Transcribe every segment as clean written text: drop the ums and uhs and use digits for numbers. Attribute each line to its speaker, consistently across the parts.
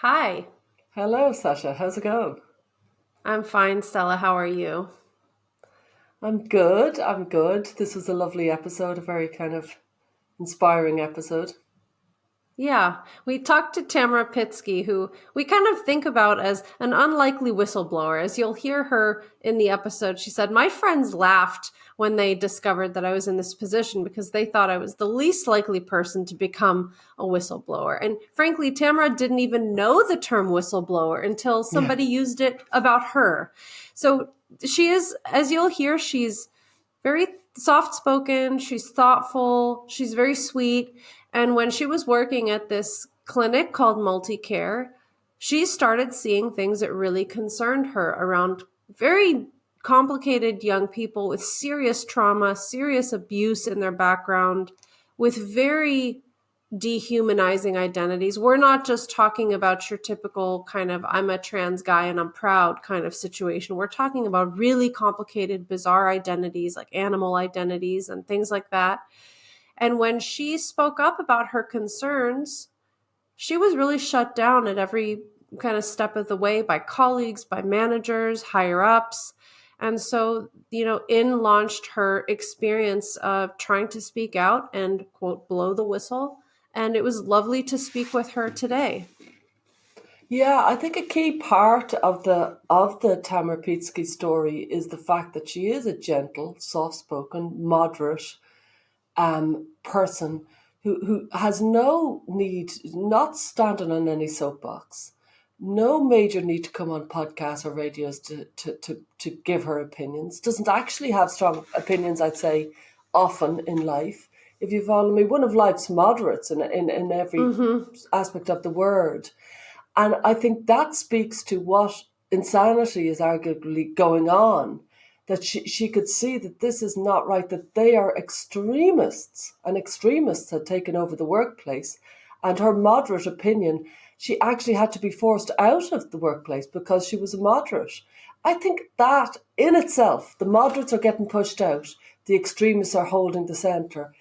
Speaker 1: Hi,
Speaker 2: Hello, Sasha. How's it going?
Speaker 1: I'm fine, Stella. How are you?
Speaker 2: I'm good. I'm good. This was a lovely episode, a very kind of inspiring episode.
Speaker 1: Yeah, we talked to Tamara Pietzke, who we kind of think about as an unlikely whistleblower. As you'll hear her in the episode, she said, "My friends laughed when they discovered that I was in this position because they thought I was the least likely person to become a whistleblower." And frankly, Tamara didn't even know the term whistleblower until
Speaker 2: Yeah.
Speaker 1: somebody used it about her. So she is, as you'll hear, she's very soft spoken, she's thoughtful, she's very sweet. And when she was working at this clinic called Multicare, she started seeing things that really concerned her around very complicated young people with serious trauma, serious abuse in their background, with very dehumanizing identities. We're not just talking about your typical kind of I'm a trans guy and I'm proud kind of situation. We're talking about really complicated, bizarre identities like animal identities and things like that. And when she spoke up about her concerns, she was really shut down at every kind of step of the way by colleagues, by managers, higher ups. And so, in launched her experience of trying to speak out and, quote, blow the whistle. And it was lovely to speak with her today.
Speaker 2: Yeah, I think a key part of the Tamara Pietzke story is the fact that she is a gentle, soft-spoken, moderate person who has no need, not standing on any soapbox, no major need to come on podcasts or radios to give her opinions, doesn't actually have strong opinions, I'd say, often in life. If you follow me, one of life's moderates in every
Speaker 1: Mm-hmm.
Speaker 2: aspect of the word. And I think that speaks to what insanity is arguably going on, that she could see that this is not right, that they are extremists, and extremists had taken over the workplace. And her moderate opinion, she actually had to be forced out of the workplace because she was a moderate. I think that in itself, the moderates are getting pushed out, the extremists are holding the centre,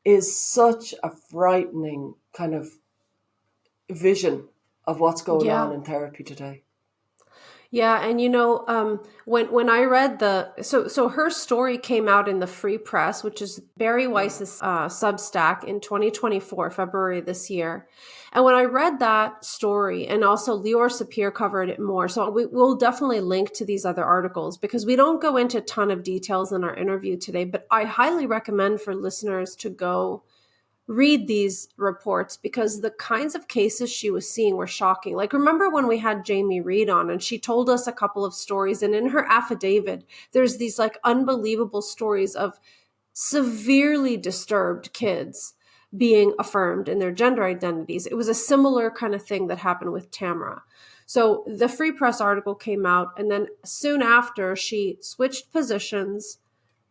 Speaker 2: is such a frightening kind of vision of what's going on
Speaker 1: Yeah.
Speaker 2: in therapy today.
Speaker 1: Yeah, and when I read so her story came out in the Free Press, which is Barry Weiss's Substack in 2024, February this year. And when I read that story, and also Lior Sapir covered it more, so we'll definitely link to these other articles because we don't go into a ton of details in our interview today. But I highly recommend for listeners to go read these reports because the kinds of cases she was seeing were shocking. Like, remember when we had Jamie Reed on and she told us a couple of stories, and in her affidavit, there's these like unbelievable stories of severely disturbed kids being affirmed in their gender identities. It was a similar kind of thing that happened with Tamara. So the Free Press article came out, and then soon after, she switched positions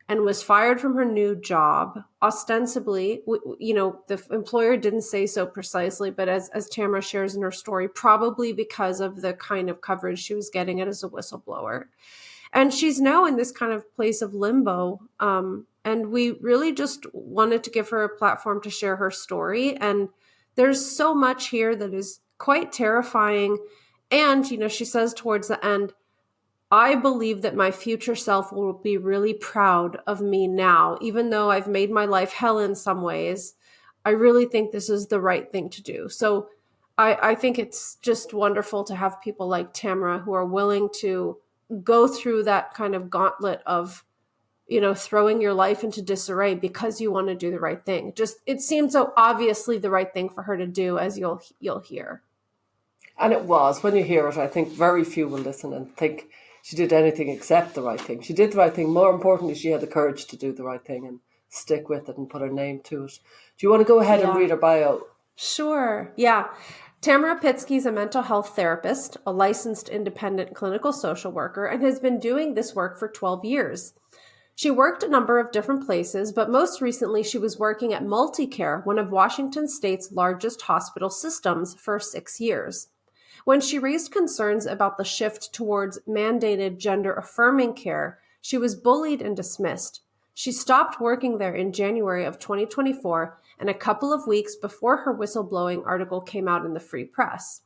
Speaker 1: and was fired from her new job. Ostensibly, the employer didn't say so precisely, but as Tamara shares in her story, probably because of the kind of coverage she was getting as a whistleblower. And she's now in this kind of place of limbo. And we really just wanted to give her a platform to share her story. And there's so much here that is quite terrifying. And, she says towards the end, I believe that my future self will be really proud of me now, even though I've made my life hell in some ways. I really think this is the right thing to do. So I think it's just wonderful to have people like Tamara who are willing to go through that kind of gauntlet of, throwing your life into disarray because you want to do the right thing. Just it seemed so obviously the right thing for her to do, as you'll hear.
Speaker 2: And it was, when you hear it, I think very few will listen and think she did anything except the right thing. She did the right thing. More importantly, she had the courage to do the right thing and stick with it and put her name to it. Do you want to go ahead and
Speaker 1: Yeah.
Speaker 2: read her bio?
Speaker 1: Sure. Yeah. Tamara Pietzke is a mental health therapist, a licensed independent clinical social worker, and has been doing this work for 12 years. She worked a number of different places, but most recently she was working at Multicare, one of Washington state's largest hospital systems, for 6 years. When she raised concerns about the shift towards mandated gender affirming care, she was bullied and dismissed. She stopped working there in January of 2024, and a couple of weeks before her whistleblowing article came out in the Free Press.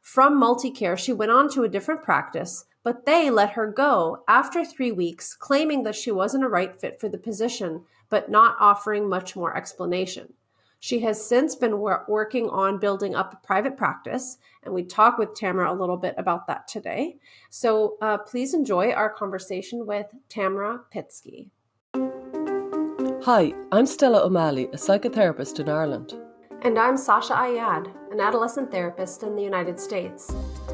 Speaker 1: From Multicare, she went on to a different practice, but they let her go after 3 weeks, claiming that she wasn't a right fit for the position, but not offering much more explanation. She has since been working on building up a private practice, and we talk with Tamara a little bit about that today. So please enjoy our conversation with Tamara Pietzke.
Speaker 2: Hi, I'm Stella O'Malley, a psychotherapist in Ireland.
Speaker 1: And I'm Sasha Ayad, an adolescent therapist in the United States.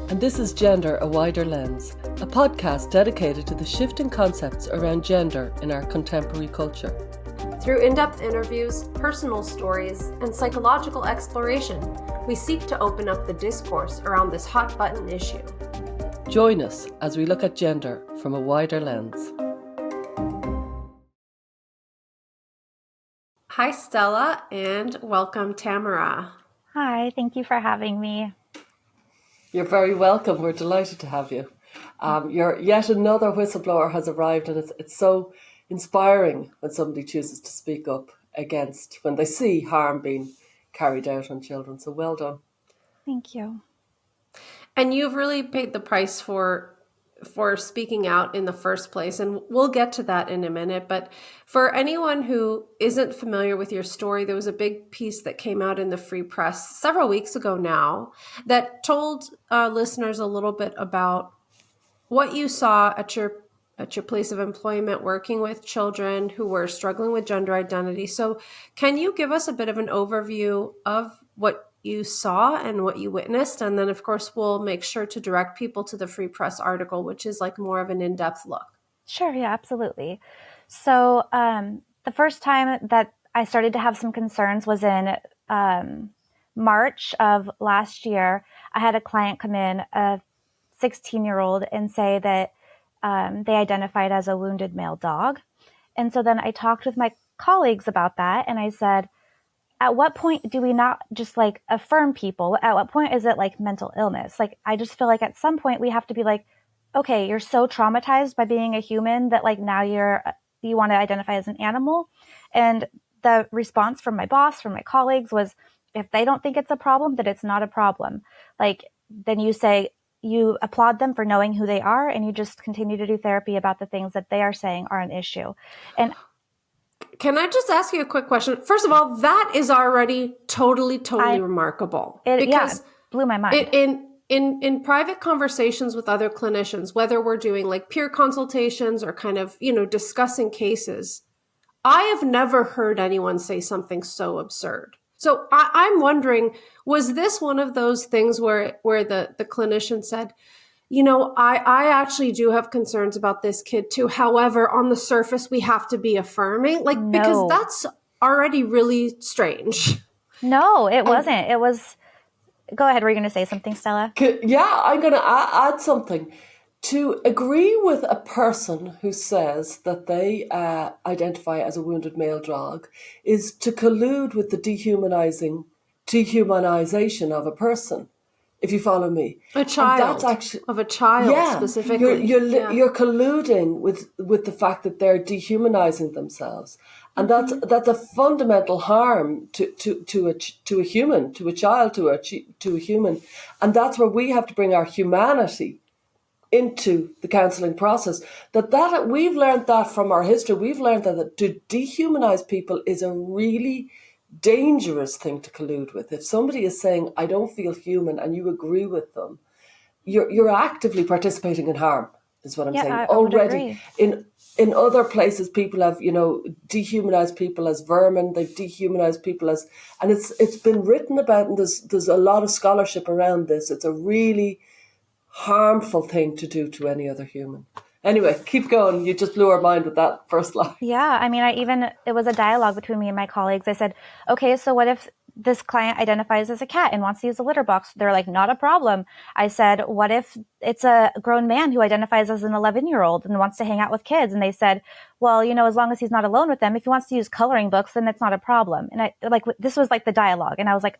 Speaker 2: And this is Gender, a Wider Lens, a podcast dedicated to the shifting concepts around gender in our contemporary culture.
Speaker 1: Through in-depth interviews, personal stories, and psychological exploration, we seek to open up the discourse around this hot-button issue.
Speaker 2: Join us as we look at gender from a wider lens.
Speaker 1: Hi, Stella, and welcome, Tamara.
Speaker 3: Hi, thank you for having me.
Speaker 2: You're very welcome. We're delighted to have you. Yet another whistleblower has arrived, and it's so inspiring when somebody chooses to speak up against when they see harm being carried out on children. So well done.
Speaker 3: Thank you.
Speaker 1: And you've really paid the price for speaking out in the first place, and we'll get to that in a minute. But for anyone who isn't familiar with your story, there was a big piece that came out in the Free Press several weeks ago now that told listeners a little bit about what you saw at your place of employment working with children who were struggling with gender identity. So can you give us a bit of an overview of what you saw and what you witnessed? And then, of course, we'll make sure to direct people to the Free Press article, which is like more of an in-depth look.
Speaker 3: Sure, yeah, absolutely. So the first time that I started to have some concerns was in March of last year. I had a client come in, a 16-year-old, and say that they identified as a wounded male dog. And so then I talked with my colleagues about that, and I said, at what point do we not just like affirm people? At what point is it like mental illness? Like, I just feel like at some point we have to be like, okay, you're so traumatized by being a human that like now you want to identify as an animal. And the response from my boss, from my colleagues was, if they don't think it's a problem, that it's not a problem. Like, then you applaud them for knowing who they are, and you just continue to do therapy about the things that they are saying are an issue. And
Speaker 1: can I just ask you a quick question? First of all, that is already totally remarkable.
Speaker 3: Because blew my mind.
Speaker 1: In private conversations with other clinicians, whether we're doing like peer consultations or kind of, discussing cases, I have never heard anyone say something so absurd. So I'm wondering, was this one of those things where the clinician said, I actually do have concerns about this kid too. However, on the surface, we have to be affirming, because that's already really strange.
Speaker 3: No, it wasn't. It was, go ahead. Were you going to say something, Stella?
Speaker 2: Yeah, I'm going to add something. To agree with a person who says that they identify as a wounded male dog is to collude with the dehumanization of a person. If you follow me,
Speaker 1: a child, specifically.
Speaker 2: You're colluding with the fact that they're dehumanizing themselves, and that's a fundamental harm to a human, to a child, to a human, and that's where we have to bring our humanity into the counselling process. That we've learned that from our history. We've learned that to dehumanize people is a really dangerous thing to collude with. If somebody is saying, I don't feel human, and you agree with them, you're actively participating in harm, is what I'm saying. Already in other places, people have, dehumanized people as vermin. They've dehumanized people as, and it's been written about, and there's a lot of scholarship around this. It's a really harmful thing to do to any other human. Anyway, keep going. You just blew our mind with that first line.
Speaker 3: Yeah, I mean, it was a dialogue between me and my colleagues. I said, okay, so what if this client identifies as a cat and wants to use a litter box? They're like, not a problem. I said, what if it's a grown man who identifies as an 11-year-old and wants to hang out with kids? And they said, well, as long as he's not alone with them, if he wants to use coloring books, then it's not a problem. And this was like the dialogue. And I was like,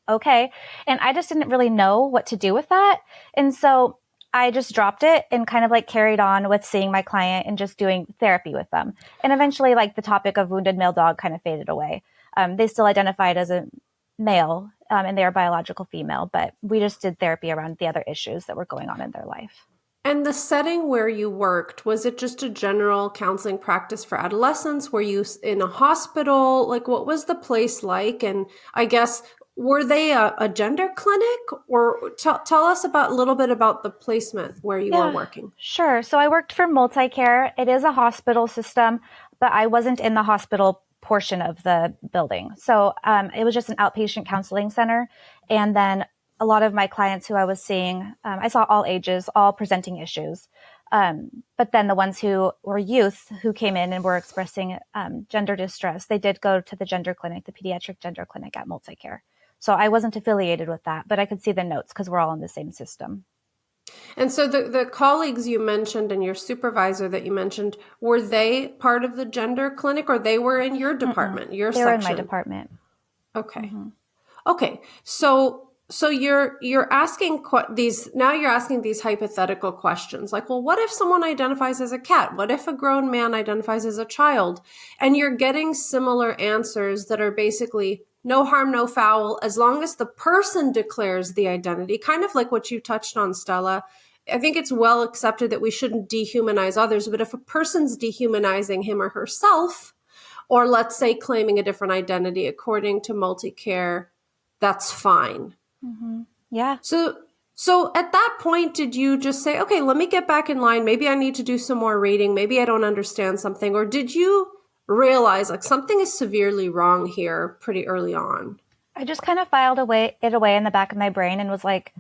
Speaker 3: okay. And I just didn't really know what to do with that. And so I just dropped it and kind of like carried on with seeing my client and just doing therapy with them. And eventually like the topic of wounded male dog kind of faded away. They still identified as a male and they are biological female, but we just did therapy around the other issues that were going on in their life.
Speaker 1: And the setting where you worked, was it just a general counseling practice for adolescents? Were you in a hospital? Like, what was the place like? And I guess, were they a gender clinic? Or tell us a little bit about the placement where you were working.
Speaker 3: Sure. So I worked for Multicare. It is a hospital system, but I wasn't in the hospital portion of the building. So it was just an outpatient counseling center. And then a lot of my clients who I was seeing, I saw all ages, all presenting issues. But then the ones who were youth who came in and were expressing gender distress, they did go to the gender clinic, the pediatric gender clinic at Multicare. So I wasn't affiliated with that, but I could see the notes because we're all in the same system.
Speaker 1: And so the colleagues you mentioned and your supervisor that you mentioned, were they part of the gender clinic, or they were in your department, your
Speaker 3: they
Speaker 1: section?
Speaker 3: They were in my department.
Speaker 1: Okay. Mm-hmm. Okay. So you're asking you're asking these hypothetical questions like, well, what if someone identifies as a cat? What if a grown man identifies as a child? And you're getting similar answers that are basically no harm, no foul, as long as the person declares the identity, kind of like what you touched on, Stella. I think it's well accepted that we shouldn't dehumanize others, but if a person's dehumanizing him or herself, or let's say claiming a different identity according to Multicare, that's fine.
Speaker 3: Mm-hmm. Yeah.
Speaker 1: So at that point, did you just say, okay, let me get back in line. Maybe I need to do some more reading. Maybe I don't understand something. Or did you realize like something is severely wrong here pretty early on?
Speaker 3: I just kind of filed it away in the back of my brain and was like,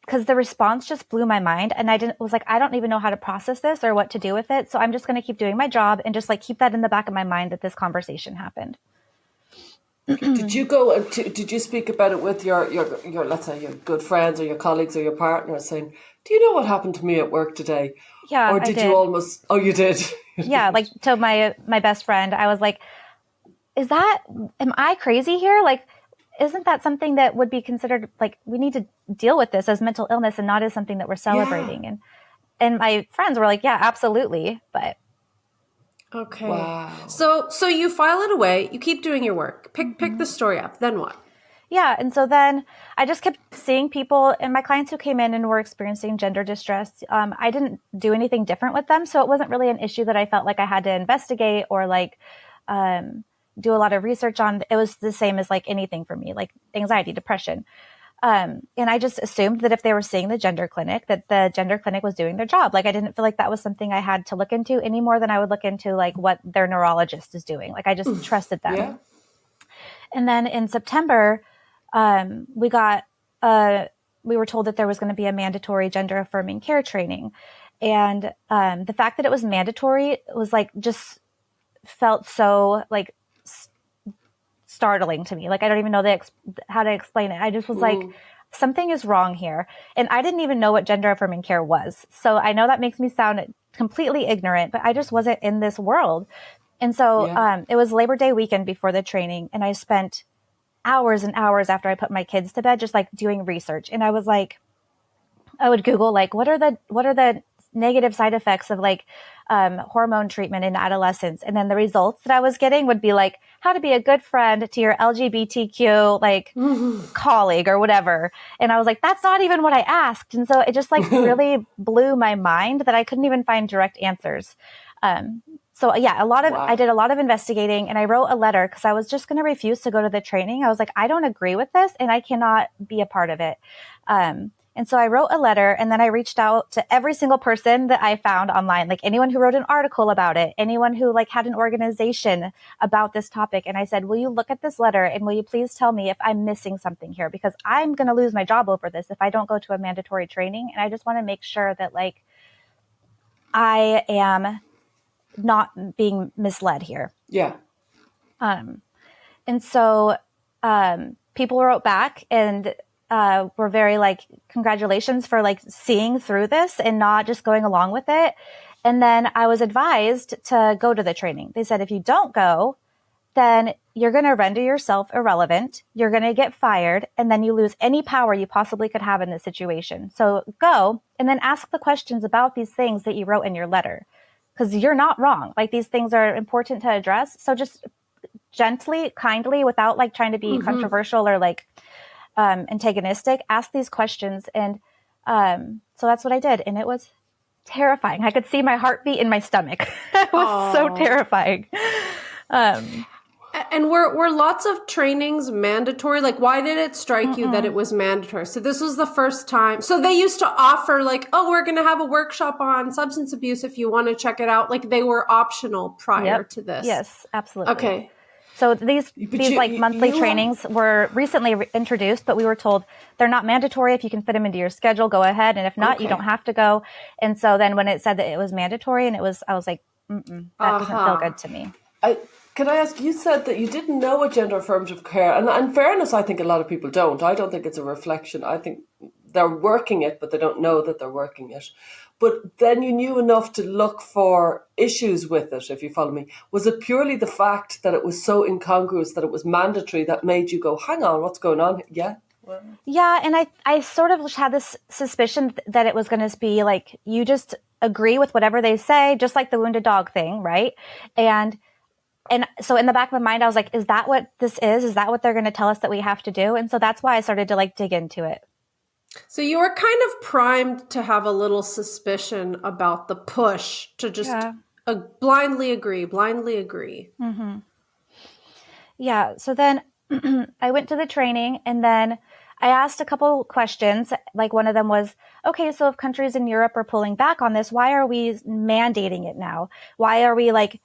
Speaker 3: because the response just blew my mind. And I don't even know how to process this or what to do with it. So I'm just going to keep doing my job and just like keep that in the back of my mind that this conversation happened.
Speaker 2: Did you speak about it with your let's say your good friends or your colleagues or your partner, saying, do you know what happened to me at work today?
Speaker 3: Yeah.
Speaker 2: Or did you almost, oh, you did?
Speaker 3: Yeah. Like to my best friend, I was like, am I crazy here? Like, isn't that something that would be considered like, we need to deal with this as mental illness and not as something that we're celebrating.
Speaker 2: Yeah.
Speaker 3: And my friends were like, yeah, absolutely. But
Speaker 1: okay.
Speaker 2: Wow.
Speaker 1: So you file it away, you keep doing your work, pick the story up, then what?
Speaker 3: Yeah. And so then I just kept seeing people and my clients who came in and were experiencing gender distress. I didn't do anything different with them. So it wasn't really an issue that I felt like I had to investigate or like, do a lot of research on. It was the same as like anything for me, like anxiety, depression. And I just assumed that if they were seeing the gender clinic, that the gender clinic was doing their job. Like I didn't feel like that was something I had to look into any more than I would look into like what their neurologist is doing. Like I just trusted them. Yeah. And then in September, we were told that there was going to be a mandatory gender affirming care training. And the fact that it was mandatory was like, just felt so like startling to me. Like, I don't even know how to explain it. I just was like, something is wrong here. And I didn't even know what gender affirming care was. So I know that makes me sound completely ignorant, but I just wasn't in this world. And so it was Labor Day weekend before the training. And I spent hours and hours after I put my kids to bed, just like doing research. And I was like, I would Google like, what are the negative side effects of like hormone treatment in adolescence. And then the results that I was getting would be like how to be a good friend to your LGBTQ like colleague or whatever. And I was like, that's not even what I asked. And so it just like really blew my mind that I couldn't even find direct answers. So yeah, I did a lot of investigating and I wrote a letter because I was just going to refuse to go to the training. I was like, I don't agree with this and I cannot be a part of it. And so I wrote a letter and then I reached out to every single person that I found online, like anyone who wrote an article about it, anyone who like had an organization about this topic. And I said, will you look at this letter and will you please tell me if I'm missing something here? Because I'm going to lose my job over this if I don't go to a mandatory training. And I just want to make sure that like I am not being misled here.
Speaker 2: Yeah.
Speaker 3: And so people wrote back and were very like, congratulations for like seeing through this and not just going along with it. And then I was advised to go to the training. They said, if you don't go, then you're going to render yourself irrelevant. You're going to get fired. And then you lose any power you possibly could have in this situation. So go and then ask the questions about these things that you wrote in your letter. Because you're not wrong. Like these things are important to address. So just gently, kindly, without like trying to be controversial or like antagonistic, ask these questions. And so that's what I did. And it was terrifying. I could see my heartbeat in my stomach. It was so terrifying.
Speaker 1: And were lots of trainings mandatory? Like, why did it strike you that it was mandatory? So this was the first time. So they used to offer like, oh, we're going to have a workshop on substance abuse if you want to check it out. Like they were optional prior to this.
Speaker 3: Yes, absolutely.
Speaker 1: Okay.
Speaker 3: So these like monthly trainings were recently introduced, but we were told they're not mandatory. If you can fit them into your schedule, go ahead. And if not, you don't have to go. And so then when it said that it was mandatory and I was like, that doesn't feel good to me.
Speaker 2: Can I ask, you said that you didn't know what gender affirmative care, and in fairness, I think a lot of people don't. I don't think it's a reflection. I think they're working it, but they don't know that they're working it. But then you knew enough to look for issues with it, if you follow me. Was it purely the fact that it was so incongruous, that it was mandatory, that made you go, hang on, what's going on? Yeah.
Speaker 3: Yeah, and I sort of had this suspicion that it was going to be like, you just agree with whatever they say, just like the wounded dog thing, right? And so in the back of my mind, I was like, is that what this is? Is that what they're going to tell us that we have to do? And so that's why I started to like dig into it.
Speaker 1: So you were kind of primed to have a little suspicion about the push to just blindly agree.
Speaker 3: Mm-hmm. Yeah. So then I went to the training and then I asked a couple questions. Like one of them was, okay, so if countries in Europe are pulling back on this, why are we mandating it now? Why are we like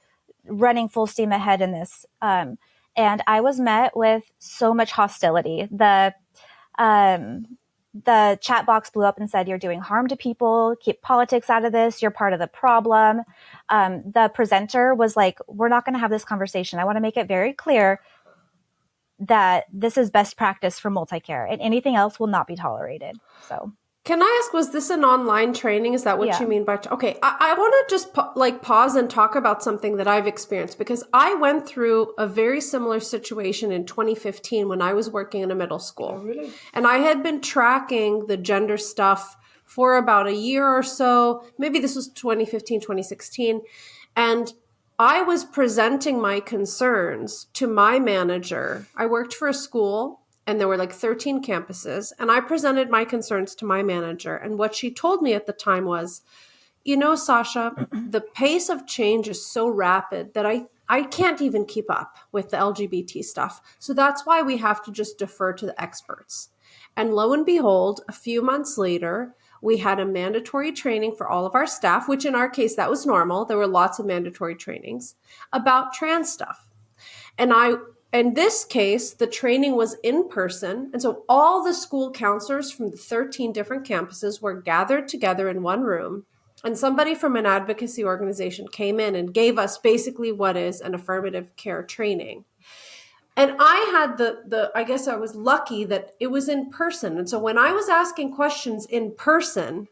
Speaker 3: running full steam ahead in this? And I was met with so much hostility. The chat box blew up and said, you're doing harm to people, keep politics out of this, you're part of the problem. The presenter was like, we're not going to have this conversation. I want to make it very clear that this is best practice for multi-care and anything else will not be tolerated. So
Speaker 1: can I ask, was this an online training? Is that what you mean by... Okay, I want to just pause and talk about something that I've experienced, because I went through a very similar situation in 2015 when I was working in a middle school.
Speaker 2: Oh, really?
Speaker 1: And I had been tracking the gender stuff for about a year or so. Maybe this was 2015, 2016. And I was presenting my concerns to my manager. I worked for a school and there were like 13 campuses, and I presented my concerns to my manager. And what she told me at the time was, you know, Sasha, the pace of change is so rapid that I can't even keep up with the LGBT stuff. So that's why we have to just defer to the experts. And lo and behold, a few months later, we had a mandatory training for all of our staff, which in our case, that was normal. There were lots of mandatory trainings about trans stuff. And in this case, the training was in person. And so all the school counselors from the 13 different campuses were gathered together in one room. And somebody from an advocacy organization came in and gave us basically what is an affirmative care training. And I had I guess I was lucky that it was in person. And so when I was asking questions in person,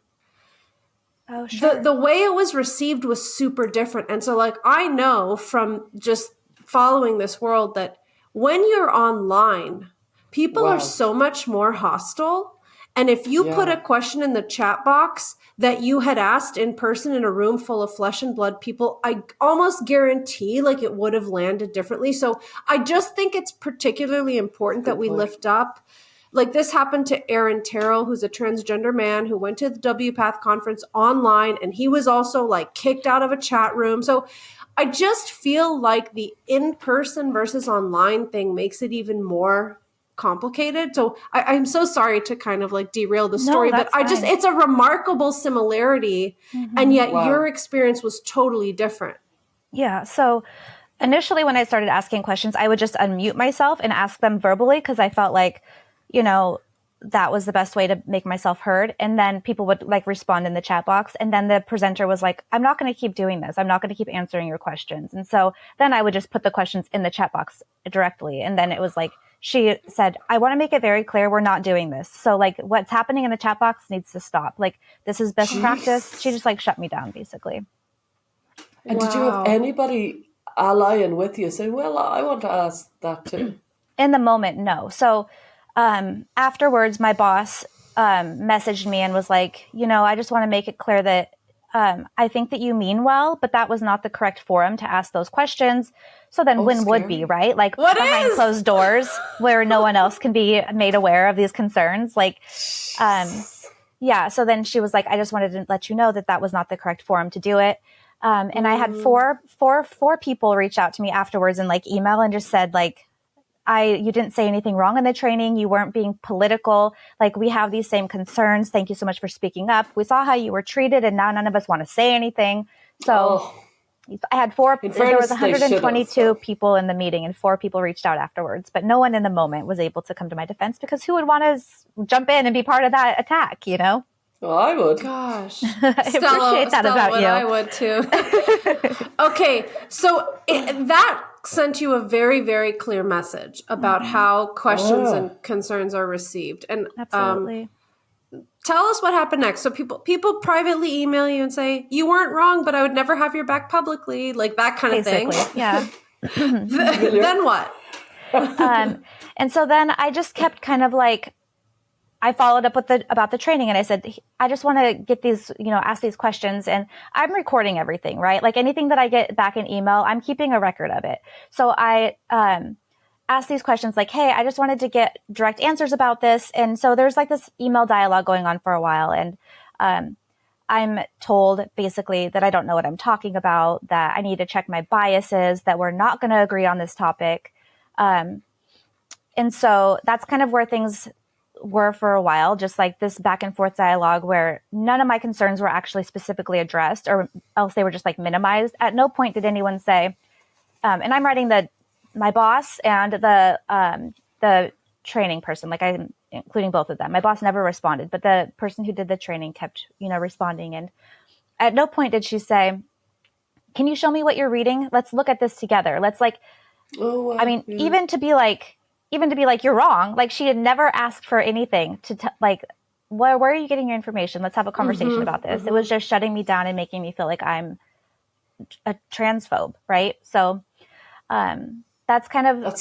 Speaker 1: the way it was received was super different. And so like, I know from just following this world that when you're online, people are so much more hostile. And if you put a question in the chat box that you had asked in person in a room full of flesh and blood people, I almost guarantee like it would have landed differently. So I just think it's particularly important that we lift up. Like this happened to Aaron Terrell, who's a transgender man who went to the WPATH conference online, and he was also like kicked out of a chat room. So I just feel like the in-person versus online thing makes it even more complicated. So I'm so sorry to kind of like derail the story, but it's a remarkable similarity. And yet your experience was totally different.
Speaker 3: Yeah. So initially when I started asking questions, I would just unmute myself and ask them verbally because I felt like, you know, that was the best way to make myself heard. And then people would like respond in the chat box. And then the presenter was like, I'm not going to keep doing this. I'm not going to keep answering your questions. And so then I would just put the questions in the chat box directly. And then it was like, she said, I want to make it very clear we're not doing this. So like what's happening in the chat box needs to stop. Like this is best practice. She just like shut me down basically.
Speaker 2: And did you have anybody allying with you saying, well, I want to ask that too?
Speaker 3: In the moment, no. So afterwards, my boss messaged me and was like, you know, I just want to make it clear that I think that you mean well, but that was not the correct forum to ask those questions. So then when
Speaker 2: scary.
Speaker 3: would be, right? Like
Speaker 1: What
Speaker 3: behind
Speaker 1: is?
Speaker 3: closed doors where no one else can be made aware of these concerns. Like, yeah. So then she was like, I just wanted to let you know that that was not the correct forum to do it. And I had four people reach out to me afterwards and like email and just said like, you didn't say anything wrong in the training. You weren't being political. Like, we have these same concerns. Thank you so much for speaking up. We saw how you were treated and now none of us want to say anything. So I had there was 122 people in the meeting and 4 people reached out afterwards, but no one in the moment was able to come to my defense because who would want to jump in and be part of that attack, you know?
Speaker 2: Well, I would.
Speaker 1: Gosh.
Speaker 3: I appreciate that about you.
Speaker 1: I would too. Okay. So that sent you a very, very clear message about how questions and concerns are received. And
Speaker 3: Absolutely.
Speaker 1: Tell us what happened next. So people privately email you and say, you weren't wrong, but I would never have your back publicly, like that kind of thing.
Speaker 3: Yeah.
Speaker 1: Then what?
Speaker 3: And so then I just kept kind of like, I followed up with about the training and I said, I just want to get these, ask these questions, and I'm recording everything, right? Like anything that I get back in email, I'm keeping a record of it. So I, asked these questions like, hey, I just wanted to get direct answers about this. And so there's like this email dialogue going on for a while. And, I'm told basically that I don't know what I'm talking about, that I need to check my biases, that we're not going to agree on this topic. And so that's kind of where things were for a while, just like this back and forth dialogue where none of my concerns were actually specifically addressed, or else they were just like minimized. At no point did anyone say, and I'm writing my boss and the training person, like I'm including both of them. My boss never responded, but the person who did the training kept, responding. And at no point did she say, can you show me what you're reading? Let's look at this together. Let's like, even to be like, you're wrong. Like, she had never asked for anything to like, where are you getting your information? Let's have a conversation about this. It was just shutting me down and making me feel like I'm a transphobe. Right. So, that's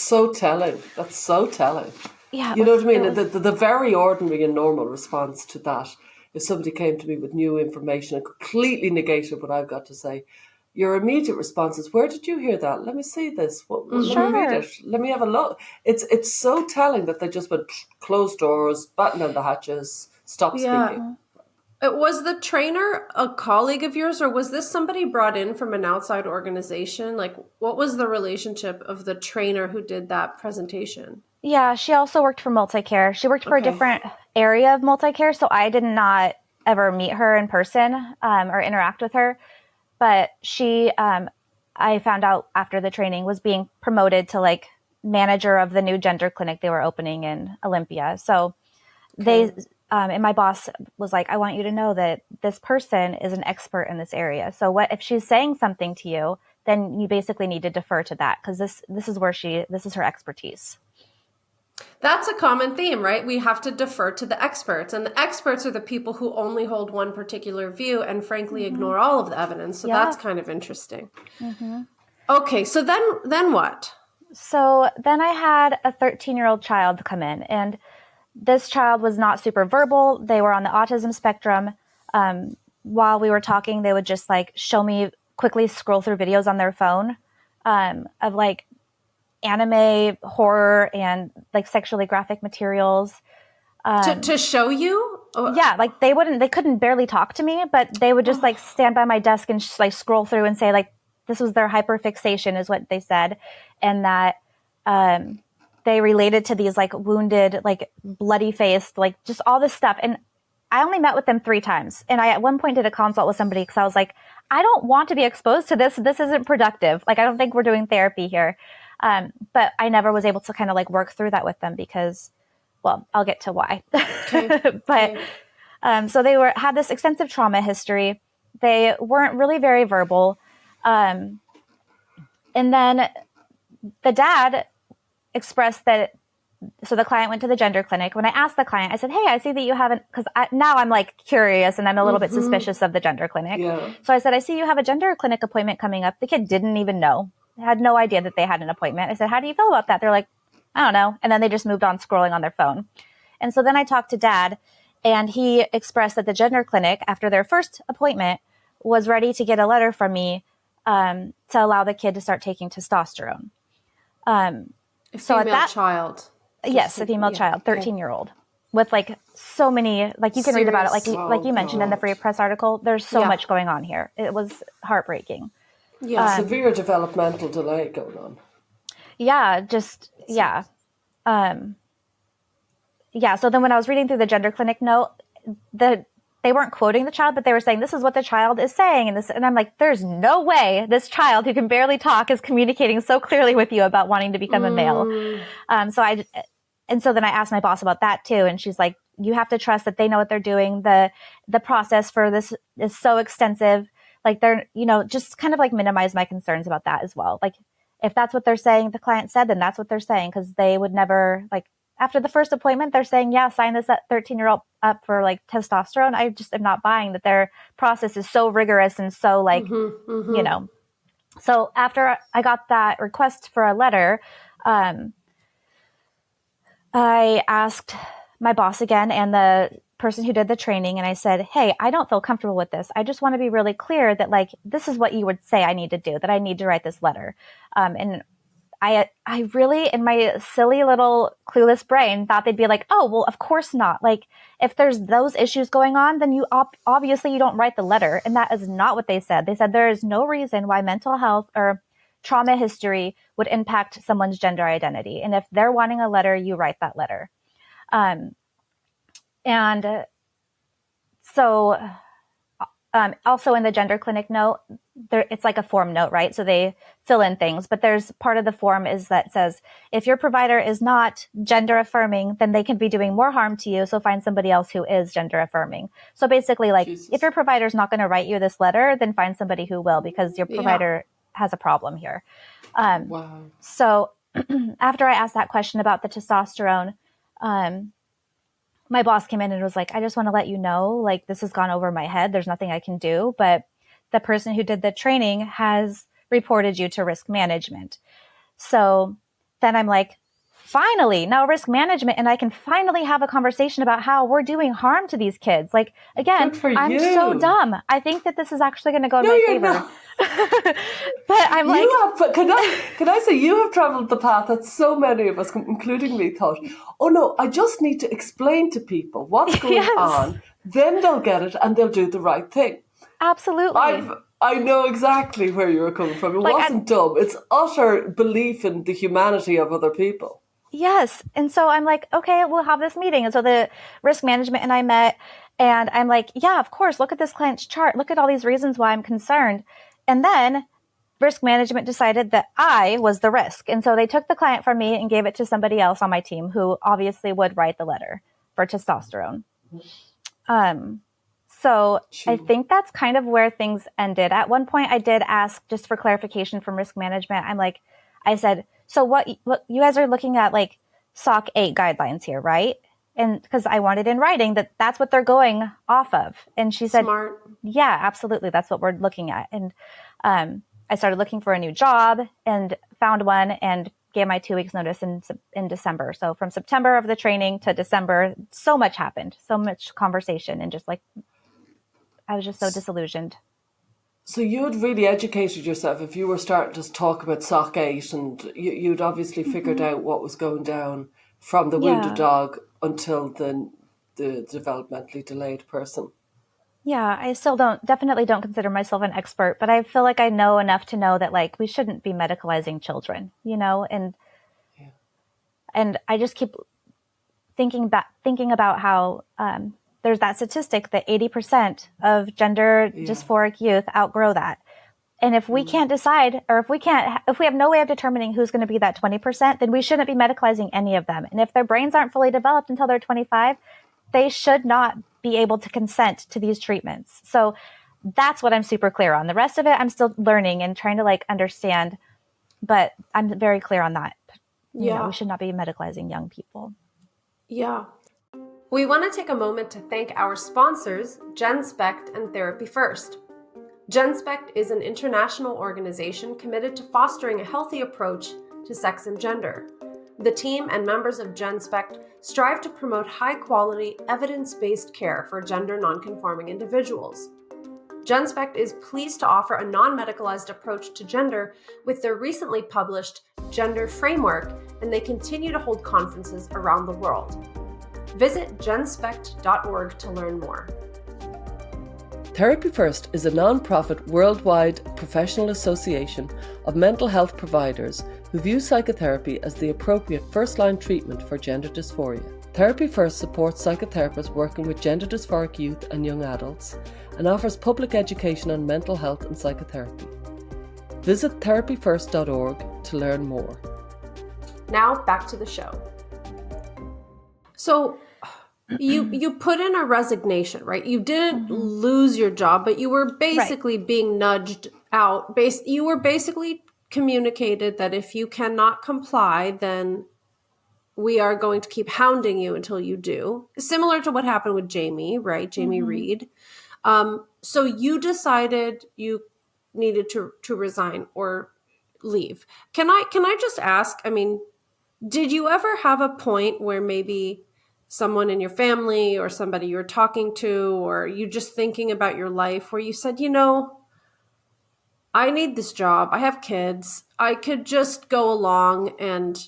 Speaker 3: so telling.
Speaker 2: That's so telling.
Speaker 3: Yeah.
Speaker 2: You know what I mean? The very ordinary and normal response to that, if somebody came to me with new information and completely negated what I've got to say, your immediate response is, where did you hear that? Let me see this. Let me read it. Let me have a look. It's so telling that they just went closed doors, batten down the hatches, stop speaking.
Speaker 1: Was the trainer a colleague of yours, or was this somebody brought in from an outside organization? Like, what was the relationship of the trainer who did that presentation?
Speaker 3: Yeah, she also worked for Multicare. She worked for a different area of Multicare, so I did not ever meet her in person or interact with her. But she, I found out after the training, was being promoted to like manager of the new gender clinic they were opening in Olympia. So and my boss was like, I want you to know that this person is an expert in this area. So what if she's saying something to you, then you basically need to defer to that, because this is her expertise.
Speaker 1: That's a common theme, right? We have to defer to the experts, and the experts are the people who only hold one particular view and frankly ignore all of the evidence. So that's kind of interesting. Okay. So then what? So then I had a 13-year-old child come in, and this child was not super verbal. They were on the autism spectrum. While we were talking, they would just like show me, quickly scroll through videos on their phone of like anime, horror, and like sexually graphic materials. To show you?
Speaker 3: Yeah, like they couldn't barely talk to me, but they would just like stand by my desk and just like scroll through and say like, this was their hyperfixation is what they said. And that they related to these like wounded, like bloody faced, like just all this stuff. And I only met with them 3 times. And I at one point did a consult with somebody because I was like, I don't want to be exposed to this. This isn't productive. Like, I don't think we're doing therapy here. But I never was able to kind of like work through that with them because, well, I'll get to why. So they had this extensive trauma history. They weren't really very verbal. And then the dad expressed that, so the client went to the gender clinic. When I asked the client, I said, hey, I see that you haven't, because now I'm like curious and I'm a little bit suspicious of the gender clinic. Yeah. So I said, I see you have a gender clinic appointment coming up. The kid didn't even know. Had no idea that they had an appointment. I said, how do you feel about that? They're like, I don't know. And then they just moved on scrolling on their phone. And so then I talked to dad, and he expressed that the gender clinic, after their first appointment, was ready to get a letter from me to allow the kid to start taking testosterone.
Speaker 1: A female child.
Speaker 3: Yes, a female child, 13-year-old, with like so many, like you can read about it, like you mentioned in the Free Press article. There's so much going on here. It was heartbreaking.
Speaker 1: Yeah,
Speaker 2: severe developmental delay going on.
Speaker 3: Yeah, So then when I was reading through the gender clinic note, they weren't quoting the child, but they were saying, this is what the child is saying. And I'm like, there's no way this child who can barely talk is communicating so clearly with you about wanting to become a male. So then I asked my boss about that too. And she's like, you have to trust that they know what they're doing. The process for this is so extensive. Like they're, just kind of like minimize my concerns about that as well. Like if that's what they're saying, the client said, then that's what they're saying. Cause they would never like, after the first appointment, they're saying, yeah, sign this 13-year-old up for like testosterone. I just am not buying that their process is so rigorous and so like, So after I got that request for a letter, I asked my boss again and the person who did the training, and I said, hey, I don't feel comfortable with this. I just want to be really clear that like, this is what you would say I need to do, that I need to write this letter. And I really, in my silly little clueless brain, thought they'd be like, oh, well, of course not. Like, if there's those issues going on, then you obviously you don't write the letter. And that is not what they said. They said there is no reason why mental health or trauma history would impact someone's gender identity. And if they're wanting a letter, you write that letter. Also in the gender clinic note, it's like a form note, right? So they fill in things, but there's part of the form is that says, if your provider is not gender affirming, then they can be doing more harm to you. So find somebody else who is gender affirming. So basically like, if your provider is not going to write you this letter, then find somebody who will, because your provider has a problem here.
Speaker 2: Wow.
Speaker 3: So after I asked that question about the testosterone, my boss came in and was like, I just want to let you know, like, this has gone over my head. There's nothing I can do. But the person who did the training has reported you to risk management. So then I'm like, finally, now risk management. And I can finally have a conversation about how we're doing harm to these kids. Like, again, I'm so dumb. I think that this is actually going to go in my favor. But I'm like,
Speaker 2: can I say you have traveled the path that so many of us, including me, thought, oh no, I just need to explain to people what's going on. Then they'll get it and they'll do the right thing.
Speaker 3: Absolutely.
Speaker 2: I know exactly where you were coming from. It wasn't dumb. It's utter belief in the humanity of other people.
Speaker 3: Yes. And so I'm like, okay, we'll have this meeting. And so the risk management and I met, and I'm like, yeah, of course, look at this client's chart. Look at all these reasons why I'm concerned. And then risk management decided that I was the risk. And so they took the client from me and gave it to somebody else on my team who obviously would write the letter for testosterone. So I think that's kind of where things ended. At one point I did ask just for clarification from risk management. I said, so what you guys are looking at, like SOC 8 guidelines here, right? And because I wanted in writing that that's what they're going off of. And she said,
Speaker 1: Smart.
Speaker 3: Yeah, absolutely. That's what we're looking at. And I started looking for a new job and found one and gave my 2 weeks notice in December. So from September of the training to December, so much happened, so much conversation, and just like, I was just so disillusioned.
Speaker 2: So you had really educated yourself if you were starting to talk about SOC 8, and you'd obviously figured out what was going down from the wounded dog until the developmentally delayed person.
Speaker 3: Yeah, I still definitely don't consider myself an expert, but I feel like I know enough to know that like we shouldn't be medicalizing children, and I just keep thinking about how there's that statistic that 80% of gender dysphoric youth outgrow that. And if we can't decide, or if we have no way of determining who's going to be that 20%, then we shouldn't be medicalizing any of them. And if their brains aren't fully developed until they're 25, they should not be able to consent to these treatments. So that's what I'm super clear on. The rest of it, I'm still learning and trying to like understand, but I'm very clear on that. We should not be medicalizing young people.
Speaker 1: Yeah. We want to take a moment to thank our sponsors, GenSpect and Therapy First. GenSpect is an international organization committed to fostering a healthy approach to sex and gender. The team and members of GenSpect strive to promote high-quality, evidence-based care for gender nonconforming individuals. GenSpect is pleased to offer a non-medicalized approach to gender with their recently published Gender Framework, and they continue to hold conferences around the world. Visit genspect.org to learn more.
Speaker 2: Therapy First is a non-profit worldwide professional association of mental health providers who view psychotherapy as the appropriate first-line treatment for gender dysphoria. Therapy First supports psychotherapists working with gender dysphoric youth and young adults and offers public education on mental health and psychotherapy. Visit therapyfirst.org to learn more.
Speaker 1: Now back to the show. So you put in a resignation, right? You didn't lose your job, but you were basically being nudged out. You were basically communicated that if you cannot comply, then we are going to keep hounding you until you do. Similar to what happened with Jamie, right? Jamie Reed. So you decided you needed to resign or leave. Can I just ask, I mean, did you ever have a point where maybe someone in your family or somebody you're talking to, or you just thinking about your life where you said, you know, I need this job. I have kids. I could just go along and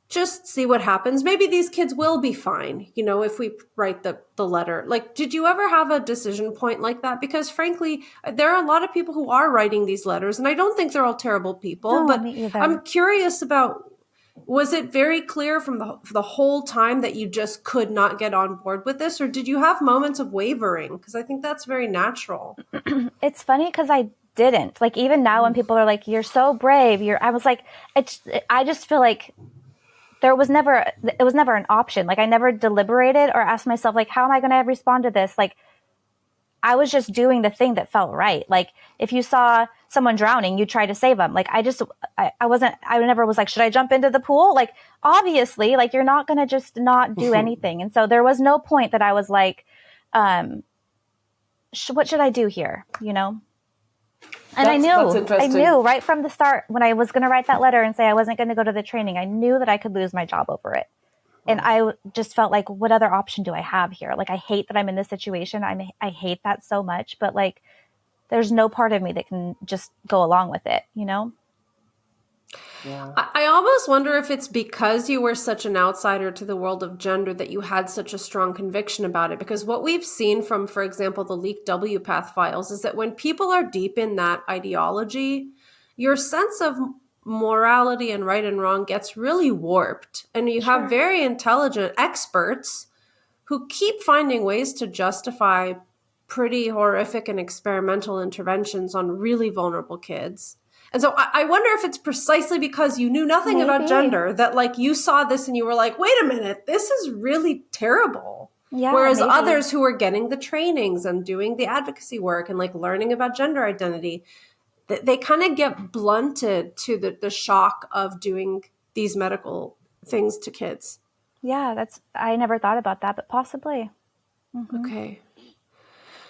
Speaker 1: just see what happens. Maybe these kids will be fine, you know, if we write the letter. Like, did you ever have a decision point like that? Because frankly, there are a lot of people who are writing these letters, and I don't think they're all terrible people,
Speaker 3: No,
Speaker 1: but
Speaker 3: me either.
Speaker 1: I'm curious about, was it very clear from the whole time that you just could not get on board with this? Or did you have moments of wavering? Because I think that's very natural.
Speaker 3: It's funny because I didn't. Like, even now when people are like, you're so brave, I was like, I just feel like it was never an option. Like, I never deliberated or asked myself, like, how am I going to respond to this? Like, I was just doing the thing that felt right. Like, if you saw someone drowning, you try to save them. Like, I never was like, should I jump into the pool? Like, obviously, like, you're not going to just not do anything. And so there was no point that I was like, what should I do here? You know? And I knew right from the start when I was going to write that letter and say I wasn't going to go to the training, I knew that I could lose my job over it. And I just felt like, what other option do I have here? Like, I hate that I'm in this situation. I hate that so much, but like, there's no part of me that can just go along with it, you know?
Speaker 2: Yeah.
Speaker 1: I almost wonder if it's because you were such an outsider to the world of gender that you had such a strong conviction about it. Because what we've seen from, for example, the leaked WPATH files is that when people are deep in that ideology, your sense of morality and right and wrong gets really warped. And you have very intelligent experts who keep finding ways to justify pretty horrific and experimental interventions on really vulnerable kids. And so I wonder if it's precisely because you knew nothing about gender that, like, you saw this and you were like, wait a minute, this is really terrible. Yeah, whereas others who are getting the trainings and doing the advocacy work and like learning about gender identity, they kind of get blunted to the shock of doing these medical things to kids.
Speaker 3: Yeah, I never thought about that, but possibly. Mm-hmm.
Speaker 1: Okay.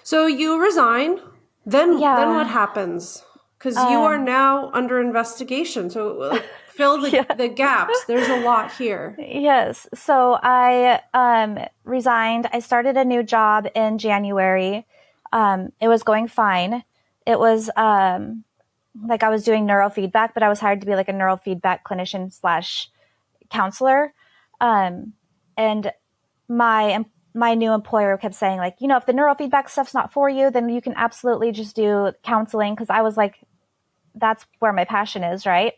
Speaker 1: So you resign, then what happens? Because you are now under investigation. So fill the gaps. There's a lot here.
Speaker 3: Yes. So I resigned. I started a new job in January. It was going fine. It was like I was doing neurofeedback, but I was hired to be like a neurofeedback clinician / counselor. And my new employer kept saying, like, you know, if the neurofeedback stuff's not for you, then you can absolutely just do counseling. Because I was like, that's where my passion is, right?